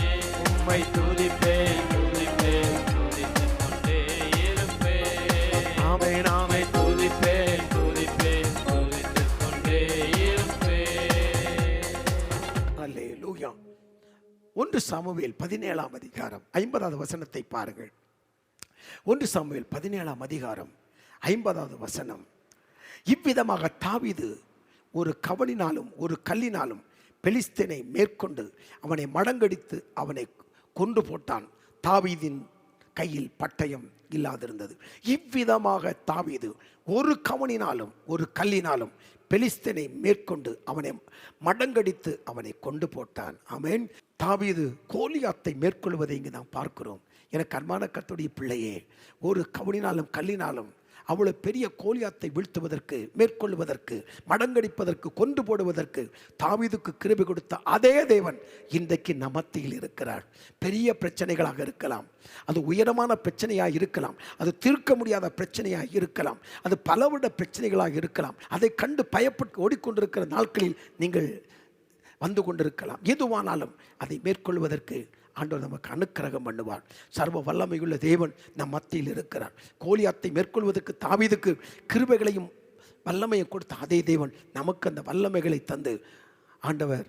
உம்மை துதிப்பேன் துதிப்பேன், துதித்துக் கொண்டே இருப்பேன். ஆமென் ஆமென் துதிப்பேன். துதிப்பேன், துதித்துக் கொண்டே இருப்பேன். அல்லேலூயா. 1 சாமுவேல் 17ஆம் அதிகாரம் 50வது வசனத்தை பாருங்கள். 1 சாமுவேல் 17ஆம் அதிகாரம் 50வது வசனம். இவ்விதமாக தாவீது ஒரு கவணினாலும் ஒரு கல்லினாலும் பெலிஸ்தீனை மேற்கொண்டு அவனை மடங்கடித்து அவனை கொன்று போட்டான். தாவீதின் கையில் பட்டயம் இல்லாதிருந்தது. இவ்விதமாக தாவீது ஒரு கவணினாலும் ஒரு கல்லினாலும் பெலிஸ்தீனை மேற்கொண்டு அவனை மடங்கடித்து அவனை கொண்டு போட்டான். ஆமென். தாவீது கோலியாத்தை மேற்கொள்வதை இங்கு நாம் பார்க்கிறோம். எனக்கு அன்பான கர்த்தருடைய பிள்ளையே, ஒரு கவனினாலும் கல்லினாலும் அவ்வளவு பெரிய கோலியாத்தை வீழ்த்துவதற்கு, மேற்கொள்வதற்கு, மடங்கடிப்பதற்கு, கொண்டு போடுவதற்கு தாவீதுக்கு கிருபை கொடுத்த அதே தேவன் இன்றைக்கு நமத்தியில் இருக்கிறார். பெரிய பிரச்சனைகளாக இருக்கலாம், அது உயரமான பிரச்சனையாக இருக்கலாம், அது தீர்க்க முடியாத பிரச்சனையாக இருக்கலாம், அது பலவிட பிரச்சனைகளாக இருக்கலாம். அதை கண்டு பயப்பட்டு ஓடிக்கொண்டிருக்கிற நாட்களில் நீங்கள் வந்து கொண்டிருக்கலாம். எதுவானாலும் அதை மேற்கொள்வதற்கு ஆண்டவர் நமக்கு அனுக்கிரகம் பண்ணுவார். சர்வ வல்லமையுள்ள தேவன் நம் மத்தியில் இருக்கிறார். கோலியாத்தை மேற்கொள்வதற்கு தாவீதுக்கு கிருபைகளையும் வல்லமையும் கொடுத்த அதே தேவன் நமக்கு அந்த வல்லமைகளை தந்து ஆண்டவர்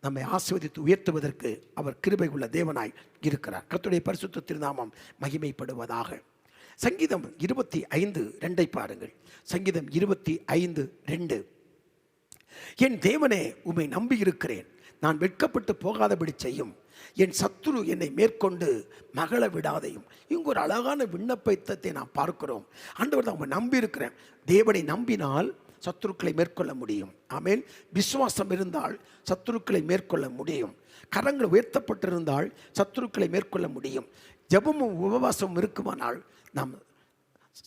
நம்மை ஆசீர்வதித்து உயர்த்துவதற்கு அவர் கிருபை உள்ள தேவனாய் இருக்கிறார். கர்த்தருடைய பரிசுத்த திருநாமம் மகிமைப்படுவதாக. சங்கீதம் 25:2 பாருங்கள். சங்கீதம் 25:2. என் தேவனே, உம்மை நம்பி இருக்கிறேன், நான் வெட்கப்பட்டு போகாதபடி செய்யும். என் சத்துரு என்னை மேற்கொண்டு மகள விடாதையும். இங்கு ஒரு அழகான விண்ணப்பத்தை நாம் பார்க்கிறோம். ஆண்டவர் தான் நம்பி இருக்கிறேன். தேவனை நம்பினால் சத்துருக்களை மேற்கொள்ள முடியும். ஆமென். விசுவாசம் இருந்தால் சத்துருக்களை மேற்கொள்ள முடியும். கரங்கள் உயர்த்தப்பட்டிருந்தால் சத்துருக்களை மேற்கொள்ள முடியும். ஜெபமும் உபவாசமும் இருக்குமானால் நாம்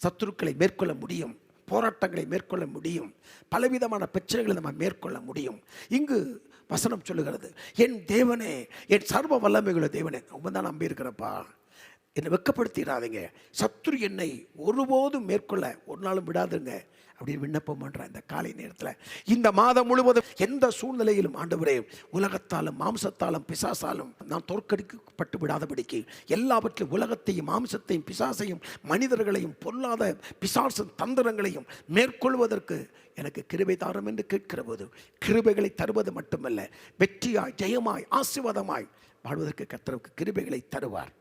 சத்துருக்களை மேற்கொள்ள முடியும். போராட்டங்களை மேற்கொள்ள முடியும். பலவிதமான பிரச்சனைகளை நம்ம மேற்கொள்ள முடியும். இங்கு வசனம் சொல்லுகிறது, என் தேவனே, என் சர்வ வல்லமையுள்ள தேவனே, ரொம்ப தான் நம்பி இருக்கிறப்பா, என்னை வெட்கப்படுத்திடாதீங்க, சத்துரு என்னை ஒருபோதும் மேற்கொள்ள ஒரு நாளும் விடாதுங்க அப்படின்னு விண்ணப்பம் பண்ணுறேன். இந்த காலை நேரத்தில் இந்த மாதம் முழுவதும் எந்த சூழ்நிலையிலும் ஆண்டவரே, உலகத்தாலும் மாம்சத்தாலும் பிசாசாலும் நான் தோற்கடிக்கப்பட்டு விடாதபடிக்கு எல்லாவற்றிலும் உலகத்தையும் மாம்சத்தையும் பிசாசையும் மனிதர்களையும் பொல்லாத பிசாசு தந்திரங்களையும் மேற்கொள்வதற்கு எனக்கு கிருபை தாரும் என்று கேட்கிற போது, கிருபைகளை தருவது மட்டுமல்ல, வெற்றியாய் ஜெயமாய் ஆசீர்வாதமாய் வாழ்வதற்கு கர்த்தருக்கு கிருபைகளை தருவார்.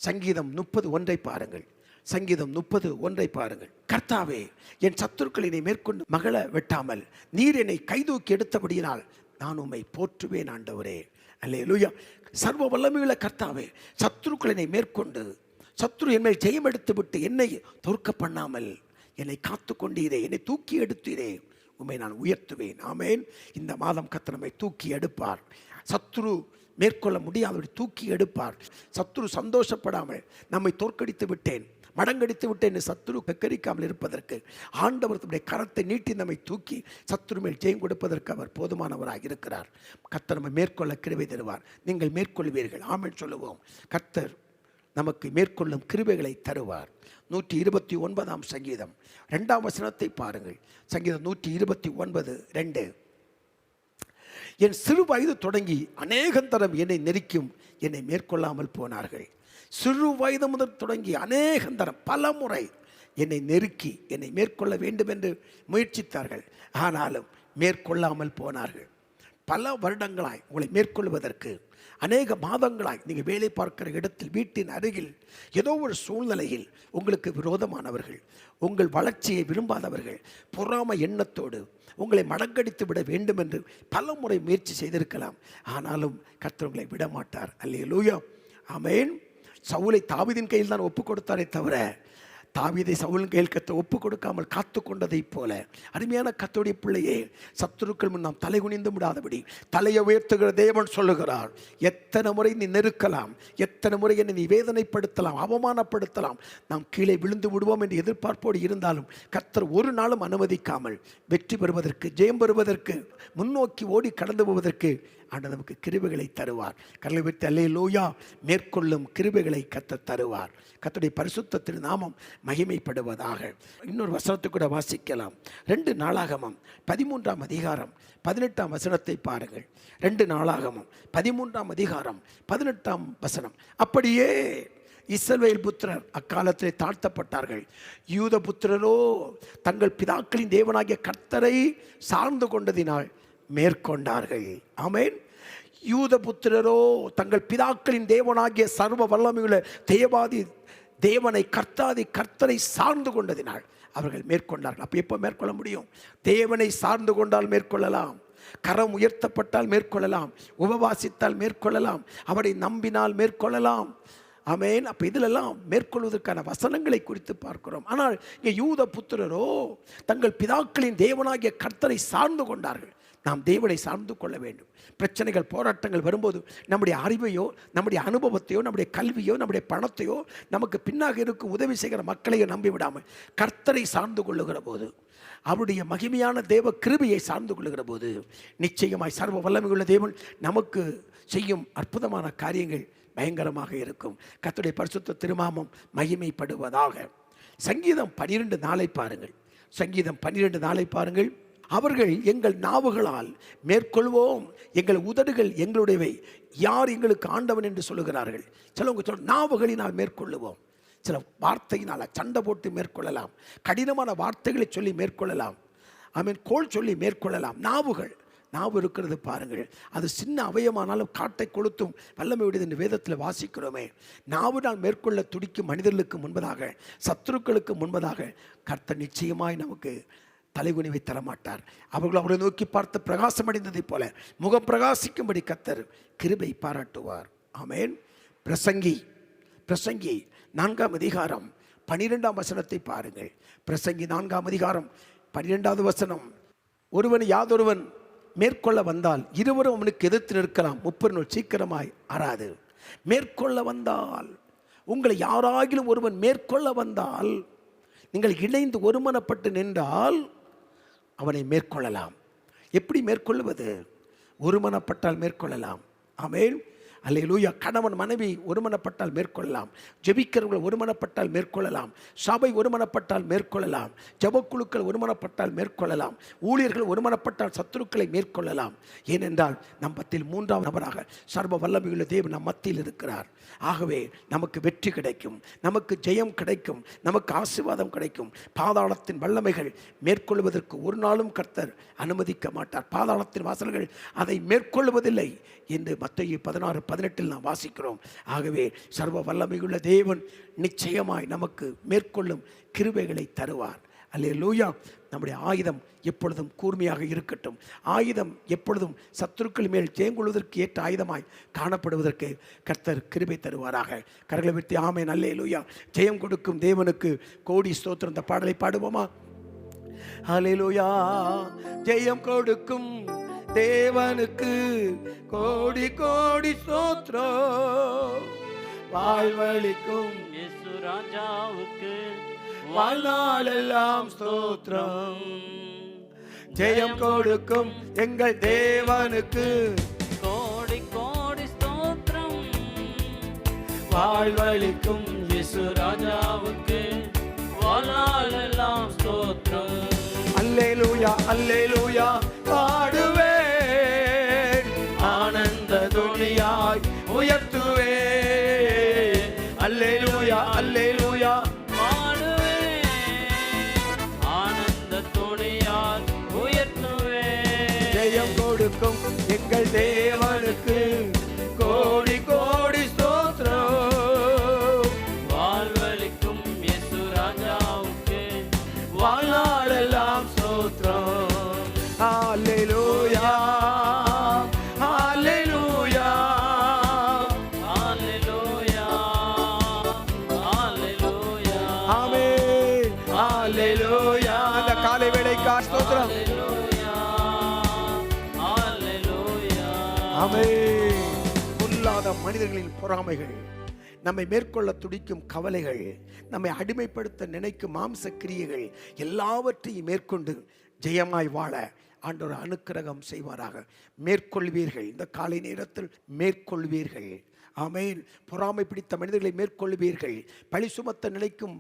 சங்கீதம் 30:1 பாருங்கள். சங்கீதம் 30:1 பாருங்கள். கர்த்தாவே, என் சத்துருக்களை என்னை மேற்கொண்டு மகள வெட்டாமல் நீர் என்னை கைதூக்கி எடுத்தபடியினால் நான் உம்மை போற்றுவேன் ஆண்டவரே. அல்லேலூயா. சர்வ வல்லமையுள்ள கர்த்தாவே, சத்துருக்களை என்னை மேற்கொண்டு சத்துரு என் மேல் ஜெயம் எடுத்து விட்டு என்னை தோற்க பண்ணாமல் என்னை காத்து கொண்டீரே, என்னை தூக்கி எடுத்தீரே, உம்மை நான் உயர்த்துவேன். ஆமேன். இந்த மாதம் கர்த்தர் நம்மை தூக்கி எடுப்பார். சத்துரு மேற்கொள்ள முடியாதபடி தூக்கி எடுப்பார். சத்துரு சந்தோஷப்படாமல் நம்மை தோற்கடித்து விட்டேன், மடங்கடித்து விட்டேன் சத்துரு கக்கரிக்காமல் இருப்பதற்கு ஆண்டவர் தம்முடைய கரத்தை நீட்டி நம்மை தூக்கி சத்துரு மேல் ஜெயம் கொடுப்பதற்கு அவர் போதுமானவராக இருக்கிறார். கர்த்தர் நம்மை மேற்கொள்ள கிருபை தருவார். நீங்கள் மேற்கொள்வீர்கள். ஆமென் சொல்லுவோம். கர்த்தர் நமக்கு மேற்கொள்ளும் கிருபைகளை தருவார். 129 சங்கீதம் 2ஆம் வசனத்தை பாருங்கள். சங்கீதம் 129:2. என் சிறு வயது தொடங்கி அநேகந்தரம் என்னை நெருக்கியும் என்னை மேற்கொள்ளாமல் போனார்கள். சிறு வயது முதல் தொடங்கி அநேகந்தரம் பல முறை என்னை நெருக்கி என்னை மேற்கொள்ள வேண்டும் என்று முயற்சித்தார்கள். ஆனாலும் மேற்கொள்ளாமல் போனார்கள். பல வருடங்களாய் உங்களை மேற்கொள்வதற்கு, அநேக மாதங்களாய் நீங்கள் வேலை பார்க்கிற இடத்தில், வீட்டின் அருகில் ஏதோ ஒரு சூழ்நிலையில் உங்களுக்கு விரோதமானவர்கள், உங்கள் வளர்ச்சியை விரும்பாதவர்கள், பொறாமை எண்ணத்தோடு உங்களை மடங்கடித்து விட வேண்டும் என்று பல முறை முயற்சி செய்திருக்கலாம். ஆனாலும் கர்த்தர் உங்களை விட மாட்டார். அல்லேலூயா, ஆமென். சவுலை தாவீதின் கையில் தான் ஒப்பு கொடுத்தாரே தவிர, தாவீதை சவுலின் கையில் கர்த்தர் ஒப்பு கொடுக்காமல் காத்து கொண்டதைப் போல, அருமையான கர்த்தருடைய பிள்ளையே, சத்துருக்கள் முன் நாம் தலை குனிந்து விடாதபடி தலையை உயர்த்துகிற தேவன் சொல்லுகிறார், எத்தனை முறை நீ நெருக்கலாம், எத்தனை முறை என்னை நீ வேதனைப்படுத்தலாம், அவமானப்படுத்தலாம், நாம் கீழே விழுந்து விடுவோம் என்று எதிர்பார்ப்போடு இருந்தாலும் கர்த்தர் ஒரு நாளும் அனுமதிக்காமல் வெற்றி பெறுவதற்கு, ஜெயம் பெறுவதற்கு, முன்னோக்கி ஓடி கடந்து போவதற்கு ஆண்டவர் நமக்கு கிருபைகளை தருவார். கர்த்தரை விட்டு அல்லேலூயா, மேற்கொள்ளும் கிருபைகளை கர்த்தர் தருவார். கர்த்தருடைய பரிசுத்த திருநாமம் மகிமைப்படுவதாக. இன்னொரு வசனத்தை கூட வாசிக்கலாம். 2 நாளாகமம் 13ஆம் அதிகாரம் 18ஆம் வசனத்தை பாருங்கள். 2 நாளாகமம் 13ஆம் அதிகாரம் 18ஆம் வசனம். அப்படியே இஸ்ரவேல் புத்திரர் அக்காலத்திலே தாழ்த்தப்பட்டார்கள். யூத புத்திரரோ தங்கள் பிதாக்களின் தேவனாகிய கர்த்தரை சார்ந்து கொண்டதினால் மேற்கொண்டார்கள். ஆமென். யூத புத்திரரோ தங்கள் பிதாக்களின் தேவனாகிய சர்வ வல்லமையுள்ள தேவாதி தேவனை, கர்த்தரை சார்ந்து கொண்டதினால் அவர்கள் மேற்கொண்டார்கள். அப்போ எப்போ மேற்கொள்ள முடியும்? தேவனை சார்ந்து கொண்டால் மேற்கொள்ளலாம், கரம் உயர்த்தப்பட்டால் மேற்கொள்ளலாம், உபவாசித்தால் மேற்கொள்ளலாம், அவரை நம்பினால் மேற்கொள்ளலாம். ஆமென். அப்போ இதிலெல்லாம் மேற்கொள்வதற்கான வசனங்களை குறித்து பார்க்கிறோம். ஆனால் இங்கே யூத புத்திரரோ தங்கள் பிதாக்களின் தேவனாகிய கர்த்தரை சார்ந்து கொண்டார்கள். நாம் தேவனை சார்ந்து கொள்ள வேண்டும். பிரச்சனைகள், போராட்டங்கள் வரும்போது நம்முடைய அறிவையோ, நம்முடைய அனுபவத்தையோ, நம்முடைய கல்வியோ, நம்முடைய பணத்தையோ, நமக்கு பின்னாக இருக்கும் உதவி செய்கிற மக்களையோ நம்பிவிடாமல் கர்த்தரை சார்ந்து கொள்ளுகிற போது, அவருடைய மகிமையான தேவ கிருபையை சார்ந்து கொள்ளுகிற போது, நிச்சயமாய் சர்வ வல்லமையுள்ள தேவன் நமக்கு செய்யும் அற்புதமான காரியங்கள் பயங்கரமாக இருக்கும். கர்த்தருடைய பரிசுத்த திருநாமம் மகிமைப்படுவதாக. சங்கீதம் 12:4 பாருங்கள். சங்கீதம் 12:4 பாருங்கள். அவர்கள் எங்கள் நாவுகளால் மேற்கொள்வோம், எங்கள் உதடுகள் எங்களுடையவை, யார் எங்களுக்கு ஆண்டவன் என்று சொல்லுகிறார்கள். சிலவங்க நாவுகளினால் மேற்கொள்ளுவோம், சில வார்த்தையினால் சண்டை போட்டு மேற்கொள்ளலாம், கடினமான வார்த்தைகளை சொல்லி மேற்கொள்ளலாம், கோல் சொல்லி மேற்கொள்ளலாம். நாவு இருக்கிறது பாருங்கள், அது சின்ன அவயமானாலும் காட்டை கொளுத்தும் வல்லமை உடையது என்று வேதத்தில் வாசிக்கிறோமே. நாவுனால் மேற்கொள்ள துடிக்கும் மனிதர்களுக்கு முன்பதாக, சத்துருக்களுக்கு முன்பதாக கர்த்தர் நிச்சயமாய் நமக்கு தலைகுனிவை தரமாட்டார். அவர்கள் அவரை நோக்கி பார்த்து பிரகாசம் அடைந்ததை போல முகம் பிரகாசிக்கும்படி கர்த்தர் கிருபை பாராட்டுவார். ஆமென். பிரசங்கி 4ஆம் அதிகாரம் 12ஆம் வசனத்தை பாருங்கள். பிரசங்கி 4ஆம் அதிகாரம் 12வது வசனம். ஒருவன் யாதொருவன் மேற்கொள்ள வந்தால் இருவரும் அவனுக்கு எதிர்த்து நிற்கலாம், 30 நாள் சீக்கிரமாய் ஆறாது. மேற்கொள்ள வந்தால், உங்களை யாராகிலும் ஒருவன் மேற்கொள்ள வந்தால், நீங்கள் இணைந்து ஒருமனப்பட்டு நின்றால் அவனை மேற்கொள்ளலாம். எப்படி மேற்கொள்வது? ஒருமனப்பட்டால் மேற்கொள்ளலாம். ஆமென். அல்லேலூயா. கணவன் மனைவி ஒருமனப்பட்டால் மேற்கொள்ளலாம், ஜெபிக்கிறவர்கள் ஒருமனப்பட்டால் மேற்கொள்ளலாம், சபை ஒருமனப்பட்டால் மேற்கொள்ளலாம், ஜெபக்குழுக்கள் ஒருமனப்பட்டால் மேற்கொள்ளலாம், ஊழியர்கள் ஒருமனப்பட்டால் சத்துருக்களை மேற்கொள்ளலாம். ஏனென்றால் நம் மத்தியில் 3ஆம் நபராக சர்வ வல்லமையுள்ள தேவன் நம் மத்தியில் இருக்கிறார். ஆகவே நமக்கு வெற்றி கிடைக்கும், நமக்கு ஜெயம் கிடைக்கும், நமக்கு ஆசீர்வாதம் கிடைக்கும். பாதாளத்தின் வல்லமைகள் மேற்கொள்வதற்கு ஒரு நாளும் கர்த்தர் அனுமதிக்க மாட்டார். பாதாளத்தின் வாசல்கள் அதை மேற்கொள்வதில்லை என்று மத்தேயு 16:18 நாம் வாசிக்கிறோம். ஆகவே சர்வ வல்லமையுள்ள தேவன் நிச்சயமாய் நமக்கு மேற்கொள்ளும் கிருபைகளை தருவார். அல்லேலூயா. நம்முடைய ஆயுதம் எப்பொழுதும் கூர்மையாக இருக்கட்டும். ஆயுதம் எப்பொழுதும் சத்துருக்கள் மேல் ஜெயங்கொள்வதற்கு ஏற்ற ஆயுதமாய் காணப்படுவதற்கு கர்த்தர் கிருபை தருவாராக. கரங்களை விட்டு ஆமென். அல்லேலூயா. ஜெயம் கொடுக்கும் தேவனுக்கு கோடி ஸ்தோத்திரம். இந்த பாடலை பாடுவோமா? அல்லேலூயா. ஜெயம் கொடுக்கும் தேவனுக்கு கோடி கோடி ஸ்தோத்திரம். வாழ்வளிக்கும் இயேசு ராஜாவுக்கு வாழ்நாளெல்லாம் ஸ்தோத்திரம். ஜெயம் கொடுக்கும் எங்கள் தேவனுக்கு கோடி கோடி ஸ்தோத்திரம். வாழ்வளிக்கும் இயேசு ராஜாவுக்கு வாழ்நாளெல்லாம் ஸ்தோத்திரம். அல்லேலூயா அல்லேலூயா பாடுவேன், ஆனந்த துணியாய் உயர்த்துவேன். அல்லேலூயா அல்லேலூயா பாடுவேன், ஆனந்த துணியால் உயர்த்துவேன். ஜெயம் கொடுக்கும் எங்கள் தேவனுக்கு கோடி கோடி ஸ்தோத்திரம். வாழ்வளிக்கும் இயேசு ராஜாவுக்கு வாழ்நாளெல்லாம் ஸ்தோத்திரம். அல்லேலூயா அல்லேலூயா ஹalleluya ஹalleluya ஆமென் அல்லேலூயா. அந்த காலை வேளைக்கு ஸ்தோத்திரம். ஹalleluya ஹalleluya. ஆமென். பொல்லாத மனிதர்களின் பொறாமைகள், நம்மை மேற்கொள்ள துடிக்கும் கவலைகள், நம்மை அடிமைப்படுத்த நினைக்கும் மாம்ச கிரியைகள் எல்லாவற்றையும் மேற்கொண்டு ஜெயமாய் வாழ ஆண்டவர் அனுக்கிரகம் செய்வாராக. மேற்கொள்வீர்கள், இந்த காலை நேரத்தில் மேற்கொள்வீர்கள். ஆமென். பொறாமை பிடித்த மனிதர்களை மேற்கொள்வீர்கள், பழி சுமத்த நினைக்கும்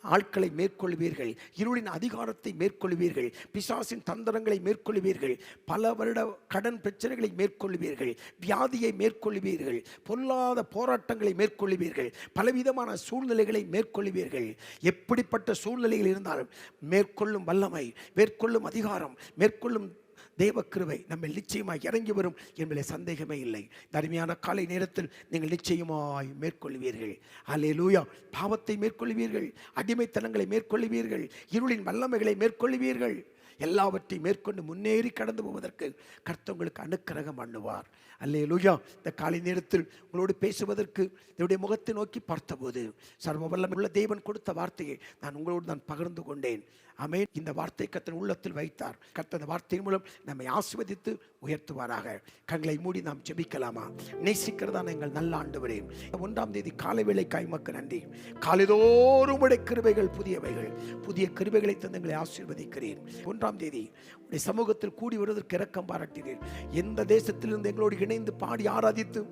ஆட்களை மேற்கொள்வீர்கள், இருளின் அதிகாரத்தை மேற்கொள்வீர்கள், பிசாசின் தந்திரங்களை மேற்கொள்வீர்கள், பல வருட கடன் பிரச்சனைகளை மேற்கொள்வீர்கள், வியாதியை மேற்கொள்வீர்கள், பொல்லாத போராட்டங்களை மேற்கொள்வீர்கள், பலவிதமான சூழ்நிலைகளை மேற்கொள்வீர்கள். எப்படிப்பட்ட சூழ்நிலைகள் இருந்தாலும் மேற்கொள்ளும் வல்லமை, மேற்கொள்ளும் அதிகாரம், மேற்கொள்ளும் தேவ கிருபை நம்ம நிச்சயமாய் இறங்கி வரும் என்பதில் சந்தேகமே இல்லை. அருமையான காலை நேரத்தில் நீங்கள் நிச்சயமாய் மேற்கொள்வீர்கள். அல்லேலூயா. பாவத்தை மேற்கொள்வீர்கள், அடிமைத்தனங்களை மேற்கொள்வீர்கள், இருளின் வல்லமைகளை மேற்கொள்வீர்கள். எல்லாவற்றையும் மேற்கொண்டு முன்னேறி கடந்து போவதற்கு கர்த்தர் உங்களுக்கு அனுக்கிரகம் பண்ணுவார். அல்லேலூயா. இந்த காலை நேரத்தில் உங்களோடு பேசுவதற்கு என்னுடைய முகத்தை நோக்கி பார்த்தபோது சர்வ வல்லமையுள்ள தேவன் கொடுத்த வார்த்தையை நான் உங்களோடு நான் பகிர்ந்து கொண்டேன். ஆமென். இந்த வார்த்தை கர்த்தர் உள்ளத்தில் வைத்தார். கர்த்தர் வார்த்தையின் மூலம் நம்மை ஆசீர்வதித்து உயர்த்துவாராக. கண்களை மூடி நாம் ஜெபிக்கலாமா? நேசிக்கிறதான எங்கள் நல்ல ஆண்டவரே, 1ஆம் தேதி காலை வேளைக்காய் உமக்கு நன்றி. காலைதோறும் உடைய கிருபைகள் புதியவைகள், புதிய கிருபைகளை தந்து எங்களை ஆசீர்வதிக்கிறேன். 1ஆம் தேதி உடைய சமூகத்தில் கூடி வருவதற்கு இரக்கம் பாராட்டினேன். எந்த தேசத்திலிருந்து எங்களோடு இணைந்து பாடி ஆராதித்து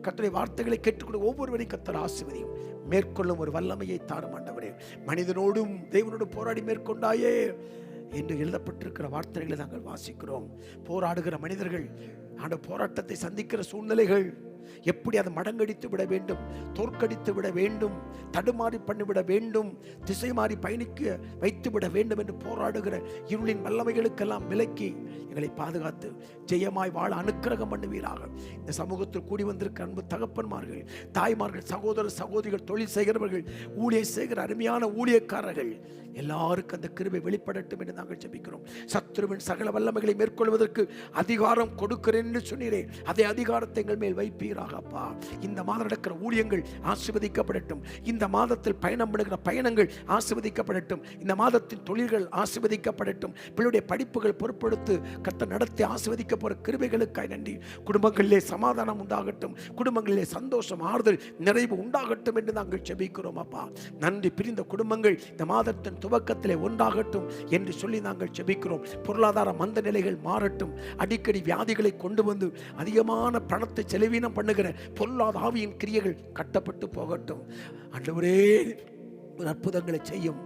கர்த்தருடைய வார்த்தைகளை கேட்டுக்கொண்டு ஒவ்வொருவரையும் கர்த்தர் ஆசீர்வதியும். மேற்கொள்ளும் ஒரு வல்லமையை தாரும் ஆண்டவரே. மனிதனோடும் தேவனோடும் போராடி மேற்கொண்டாயே என்று எழுதப்பட்டிருக்கிற வார்த்தைகளை நாங்கள் வாசிக்கிறோம். போராடுகிற மனிதர்கள் அந்த போராட்டத்தை சந்திக்கிற சூழ்நிலைகள் எப்படி அதை மடங்கடித்து விட வேண்டும், தோற்கடித்து விட வேண்டும், தடுமாறி பண்ணிவிட வேண்டும், திசை மாறி பயணிக்க வைத்து விட வேண்டும் என்று போராடுகிற இருளின் வல்லமைகளுக்கெல்லாம் விலக்கி எங்களை பாதுகாத்து ஜெயமாய் வாழ அனுக்கிரகம் பண்ணுவீராக. இந்த சமூகத்தில் கூடி வந்திருக்க அன்பு தகப்பன்மார்கள், தாய்மார்கள், சகோதர சகோதரிகள், தொழில் செய்கிறவர்கள், ஊழியர் செய்கிற அருமையான ஊழியக்காரர்கள் எல்லாருக்கும் அந்த கிருபை வெளிப்படட்டும் என்று நாங்கள் ஜெபிக்கிறோம். சத்துருவின் சகல வல்லமைகளை மேற்கொள்வதற்கு அதிகாரம் கொடுக்கிறேன் என்று சொன்னீரே, அதே அதிகாரத்தை எங்கள் மேல் வைப்பீராக அப்பா. இந்த மாதம் நடக்கிற ஊழியங்கள் ஆசீர்வதிக்கப்படட்டும். இந்த மாதத்தில் பயணம் பண்ணுகிற பயணங்கள் ஆசீர்வதிக்கப்படட்டும். இந்த மாதத்தின் தொழில்கள் ஆசீர்வதிக்கப்படட்டும். பிள்ளையுடைய படிப்புகள் பொறுப்படுத்து கர்த்தர் நடத்தி ஆசீர்வதிக்க போற கிருபைகளுக்காய் நன்றி. குடும்பங்களிலே சமாதானம் உண்டாகட்டும், குடும்பங்களிலே சந்தோஷம், ஆறுதல், நிறைவு உண்டாகட்டும் என்று நாங்கள் ஜெபிக்கிறோம் அப்பா. நன்றி. பிரிந்த குடும்பங்கள் இந்த மாதத்தின் துவக்கத்திலே ஒன்றாகட்டும் என்று சொல்லி நாங்கள் ஜெபிக்கிறோம். பொருளாதார மந்த நிலைகள் மாறட்டும். அடிக்கடி வியாதிகளை கொண்டு வந்து அதிகமான பணத்தை செலவீனம் பண்ணுகிற பொல்லாத ஆவியின் கிரியைகள் கட்டப்பட்டு போகட்டும். ஆண்டவரே, ஒரு அற்புதங்களை செய்யும்,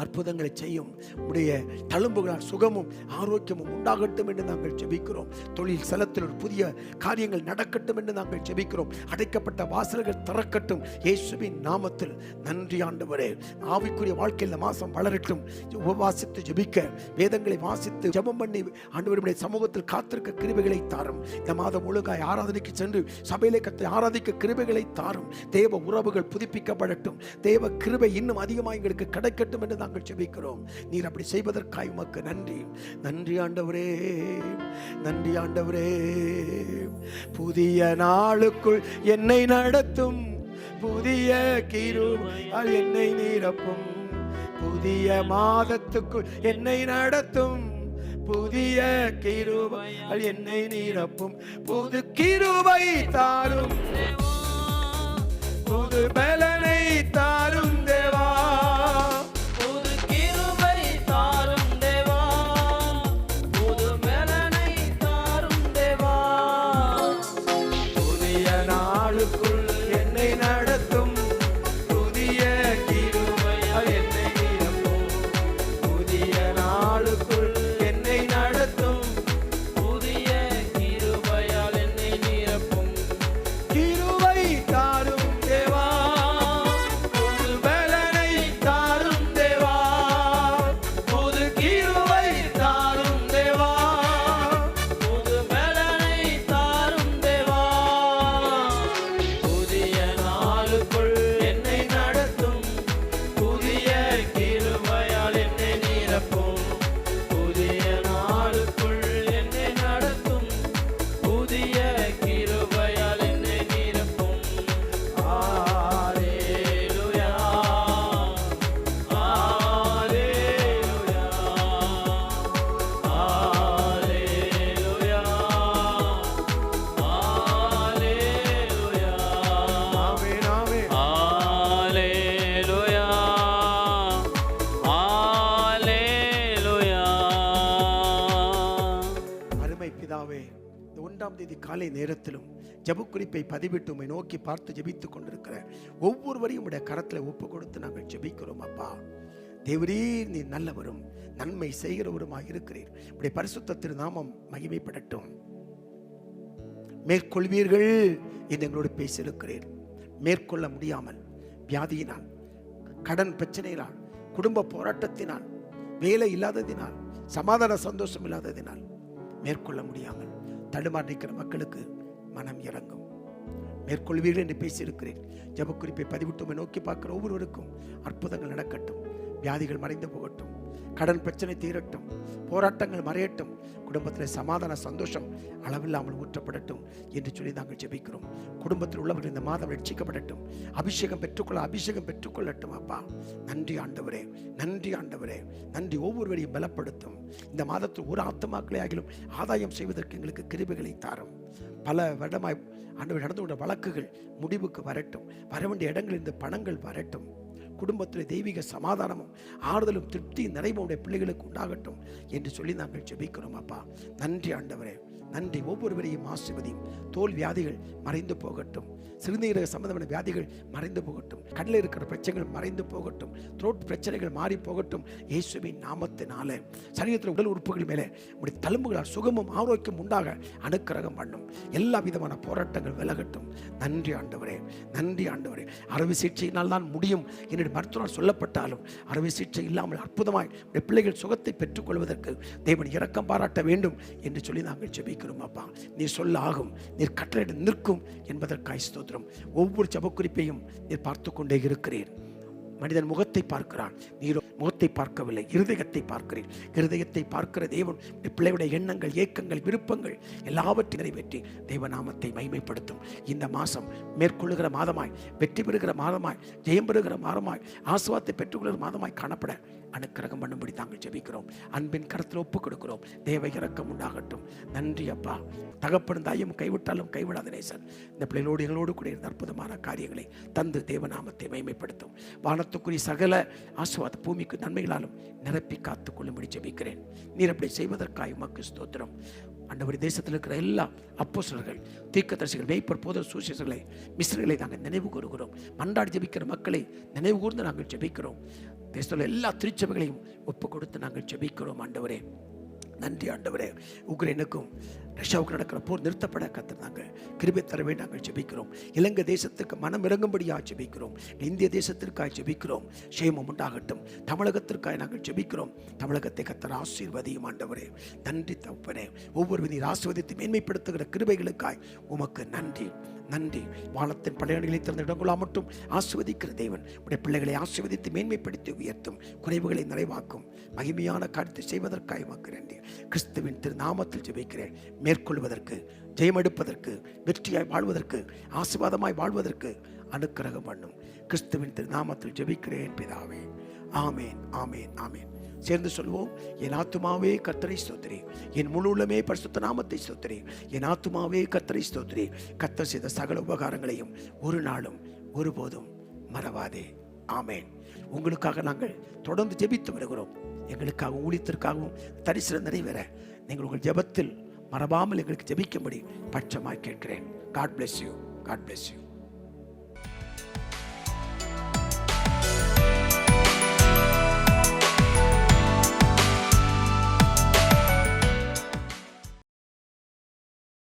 அற்புதங்களை செய்யும். உடைய தழும்புகளால் சுகமும் ஆரோக்கியமும் உண்டாகட்டும் என்று நாங்கள் ஜெபிக்கிறோம். தொழில் ஸ்தலத்தில் ஒரு புதிய காரியங்கள் நடக்கட்டும் என்று நாங்கள் ஜெபிக்கிறோம். அடைக்கப்பட்ட வாசல்கள் திறக்கட்டும் இயேசுவின் நாமத்தில். நன்றி ஆண்டவரே. ஆவிக்குரிய வாழ்க்கையில் இந்த மாசம் வளரட்டும். உபவாசித்து ஜெபிக்க, வேதங்களை வாசித்து ஜெபம் பண்ணி ஆண்டவருடைய சமூகத்தில் காத்திருக்க கிருபைகளை தாரும். இந்த மாதம் முழுகாய் ஆராதனைக்கு சென்று சபையிலே கர்த்தரை ஆராதிக்க கிருபைகளை தாரும். தேவ உறவுகள் புதுப்பிக்கப்படட்டும். தேவ கிருபை இன்னும் அதிகமாக எங்களுக்கு கிடைக்கட்டும் என்று நாங்கள் ஜெபிக்கிறோம். நீர் அப்படி செய்வதற்காக உமக்கு நன்றி. நன்றி ஆண்டவரே, நன்றி ஆண்டவரே. புதிய நாளுக்குள் என்னை நடத்தும், புதிய கிருபையால் என்னை நிரப்பும். புதிய மாதத்துக்குள் என்னை நடத்தும், புதிய கிருபையால் என்னை நிரப்பும். புது கிருபை தாரும், புது பலனை தாரும் தேவா. புது கிருபை தாரும் தேவா, புது பலனை தாரும் தேவா. புதிய நாளுக்குள் என்னை தேதி காலை நேரத்திலும் ஜெபக்குறிப்பை பதிவிட்டு உம்மை நோக்கி பார்த்து ஜெபித்துக் கொண்டிருக்கிற ஒவ்வொருவரையும் உடைய கரத்தில் ஒப்பு கொடுத்து நாங்கள் ஜெபிக்கிறோம் அப்பா. தேவரே, நீ நல்லவரும் நன்மை செய்கிறவருமாய் இருக்கிறீர். உடைய பரிசுத்த திருநாமம் மகிமைப்படட்டும். மேற்கொள்வீர்கள் என்று எங்களோடு பேசியிருக்கிறீர். மேற்கொள்ள முடியாமல் வியாதியினால், கடன் பிரச்சனையினால், குடும்ப போராட்டத்தினால், வேலை இல்லாததினால், சமாதான சந்தோஷம் இல்லாததினால் மேற்கொள்ள முடியாமல் தடுமாறி நிற்கிற மக்களுக்கு மனம் இறங்கும். மேற்கொள்வீர்கள் என்று பேசியிருக்கிறேன். ஜெபக்குறிப்பை பதிவிட்டு நோக்கி பார்க்கிற ஒவ்வொருவருக்கும் அற்புதங்கள் நடக்கட்டும். வியாதிகள் மறைந்து போகட்டும். கடன் பிரச்சனை தீரட்டும். போராட்டங்கள் மறையட்டும். குடும்பத்தில் சமாதான சந்தோஷம் அளவில்லாமல் ஊற்றப்படட்டும் என்று சொல்லி நாங்கள் ஜெபிக்கிறோம். குடும்பத்தில் உள்ளவர்கள் இந்த மாதம் ரட்சிக்கப்படட்டும். அபிஷேகம் பெற்றுக்கொள்ளட்டும் அப்பா. நன்றி ஆண்டவரே, நன்றி ஆண்டவரே, நன்றி. ஒவ்வொருவரையும் பலப்படுத்தும். இந்த மாதத்தில் ஒரு ஆத்துமாக்களை ஆகிலும் ஆதாயம் செய்வதற்கு எங்களுக்கு கிருபைகளை தாரும். பல வருடமாய் ஆண்டவர் நடந்து கொண்ட வழக்குகள் முடிவுக்கு வரட்டும். வர வேண்டிய இடங்களில் இந்த பணங்கள் வரட்டும். குடும்பத்தில் தெய்வீக சமாதானமும் ஆறுதலும் திருப்தி நிறைவுடைய பிள்ளைகளுக்கு உண்டாகட்டும் என்று சொல்லி நாங்கள் ஜெபிக்கிறோம் அப்பா. நன்றி ஆண்டவரே, நன்றி. ஒவ்வொருவரையும் ஆசீர்வதியும். தோல் வியாதிகள் மறைந்து போகட்டும். சிறுநீரக சம்பந்தமான வியாதிகள் மறைந்து போகட்டும். கடலில் இருக்கிற பிரச்சனைகள் மறைந்து போகட்டும். த்ரோட் பிரச்சனைகள் மாறி போகட்டும். இயேசுவின் நாமத்தினால சரீரத்தில் உடல் உறுப்புகள் மேலே உடைய தழும்புகளால் சுகமும் ஆரோக்கியம் உண்டாக அனுக்கிரகம் பண்ணும். எல்லா விதமான போராட்டங்கள் விலகட்டும். நன்றி ஆண்டவரே, நன்றி ஆண்டவரே. அறுவை சிகிச்சையினால் தான் முடியும் என்னுடைய மருத்துவரால் சொல்லப்பட்டாலும் அறுவை சிகிச்சை இல்லாமல் அற்புதமாய் பிள்ளைகள் சுகத்தை பெற்றுக்கொள்வதற்கு தேவன் இரக்கம் பாராட்ட வேண்டும் என்று சொல்லி நாங்கள் ஜெபிக்கிறோம் அப்பா. நீர் சொல்ல ஆகும், நீர் கட்டளையிட நிற்கும் என்பதற்காய் ஸ்தோத்திரம். ஒவ்வொரு ஜெபக்குறிப்பையும் நீர் பார்த்து கொண்டே இருக்கிறீர். மனிதன் முகத்தை பார்க்கிறான், நீரோ முகத்தை பார்க்கவில்லை, இருதயத்தை பார்க்கிறீர். இருதயத்தை பார்க்கிற தேவன் பிள்ளையுடைய எண்ணங்கள், ஏக்கங்கள், விருப்பங்கள் எல்லாவற்றையும் நிறைவேற்றி தேவநாமத்தை மகிமைப்படுத்தும். இந்த மாதம் மேற்கொள்ளுகிற மாதமாய், வெற்றி பெறுகிற மாதமாய், ஜெயம் பெறுகிற மாதமாய், ஆசீர்வாதத்தை பெற்றுக்கொள்கிற மாதமாய் காணப்பட அனுக்கிரகம் பண்ணும்படி தாங்கள் ஜெபிக்கிறோம். அன்பின் கரத்தில் ஒப்புக் கொடுக்கிறோம். தேவ இரக்கம் உண்டாகட்டும். நன்றி அப்பா. தகப்பன் தாயும் கைவிட்டாலும் கைவிடாத நேசன் இந்த பிள்ளைகளோடு எங்களோடு கூட இருந்த அற்புதமான காரியங்களை தந்து தேவநாமத்தை மகிமைப்படுத்தும். வானத்துக்குரிய சகல ஆசீர்வாத பூமிக்கு நன்மைகளாலும் நிரப்பி காத்துக் கொள்ளும்படி ஜெபிக்கிறேன். நீர் அப்படி செய்வதற்காக உமக்கு ஸ்தோத்திரம். ஆண்டவர், தேசத்தில் இருக்கிற எல்லா அப்போஸ்தலர்கள், தீர்க்கதரிசிகள், மேய்ப்பர், போதர், சுவிசேஷகர்களை, மிஸ்ரர்களை நாங்கள் நினைவு கூறுகிறோம். மன்றாடி ஜெபிக்கிற மக்களை நினைவு கூர்ந்து நாங்கள் ஜெபிக்கிறோம். தேசத்தில் எல்லா திருச்சபைகளையும் ஒப்பு கொடுத்து நாங்கள் ஜெபிக்கிறோம். ஆண்டவரே, நன்றி ஆண்டவரே. உக்ரைனுக்கும் ரஷ்யாவுக்கு நடக்கிற போர் நிறுத்தப்பட கத்திருந்தாங்க கிருபை தரவே நாங்கள் ஜெபிக்கிறோம். இலங்கை தேசத்துக்கு மனம் இறங்கும்படியாக ஜெபிக்கிறோம். இந்திய தேசத்திற்காக ஜெபிக்கிறோம். சேமம் உண்டாகட்டும். தமிழகத்திற்காக நாங்கள் ஜெபிக்கிறோம். தமிழகத்தை கத்தர் ஆசீர்வதியும் ஆண்டவரே. நன்றி தகப்பனே. ஒவ்வொரு நீர் ஆசீர்வதித்து மேன்மைப்படுத்துகிற கிருபைகளுக்காய் உமக்கு நன்றி, நன்றி. வானத்தின் படையணிகளை திறந்த இடங்களா மட்டும் ஆசீர்வதிக்கிற தேவன் உடைய பிள்ளைகளை ஆசீர்வதித்து மேன்மைப்படுத்தி உயர்த்தும், குறைவுகளை நிறைவாக்கும் மகிமையான காரியத்தை செய்வதற்காக உமக்கு நன்றி. கிறிஸ்துவின் திருநாமத்தில் ஜெபிக்கிறேன். மேற்கொள்வதற்கு, ஜெயமெடுப்பதற்கு, வெற்றியாய் வாழ்வதற்கு, ஆசீர்வாதமாய் வாழ்வதற்கு அனுக்கிரகம் பண்ணும். கிறிஸ்துவின் திருநாமத்தில் ஜெபிக்கிறேன் பிதாவே. ஆமேன், ஆமேன், ஆமேன். சேர்ந்து சொல்வோம். என் ஆத்துமாவே கர்த்தரை ஸ்தோத்திரி, என் முழு உள்ளமே பரிசுத்த நாமத்தை ஸ்தோத்திரி. என் ஆத்துமாவே கர்த்தரை ஸ்தோத்திரி. கர்த்தர் செய்த சகல உபகாரங்களையும் ஒரு நாளும் ஒருபோதும் மறவாதே. ஆமேன். உங்களுக்காக நாங்கள் தொடர்ந்து ஜெபித்து வருகிறோம். எங்களுக்காக ஊழியத்திற்காகவும் தரிசனம் நிறைவேற நீங்கள் உங்கள் ஜெபத்தில் மறவாமல் எங்களுக்கு ஜெபிக்கும்படி பட்சமாய் கேட்கிறேன். God bless you. God bless you.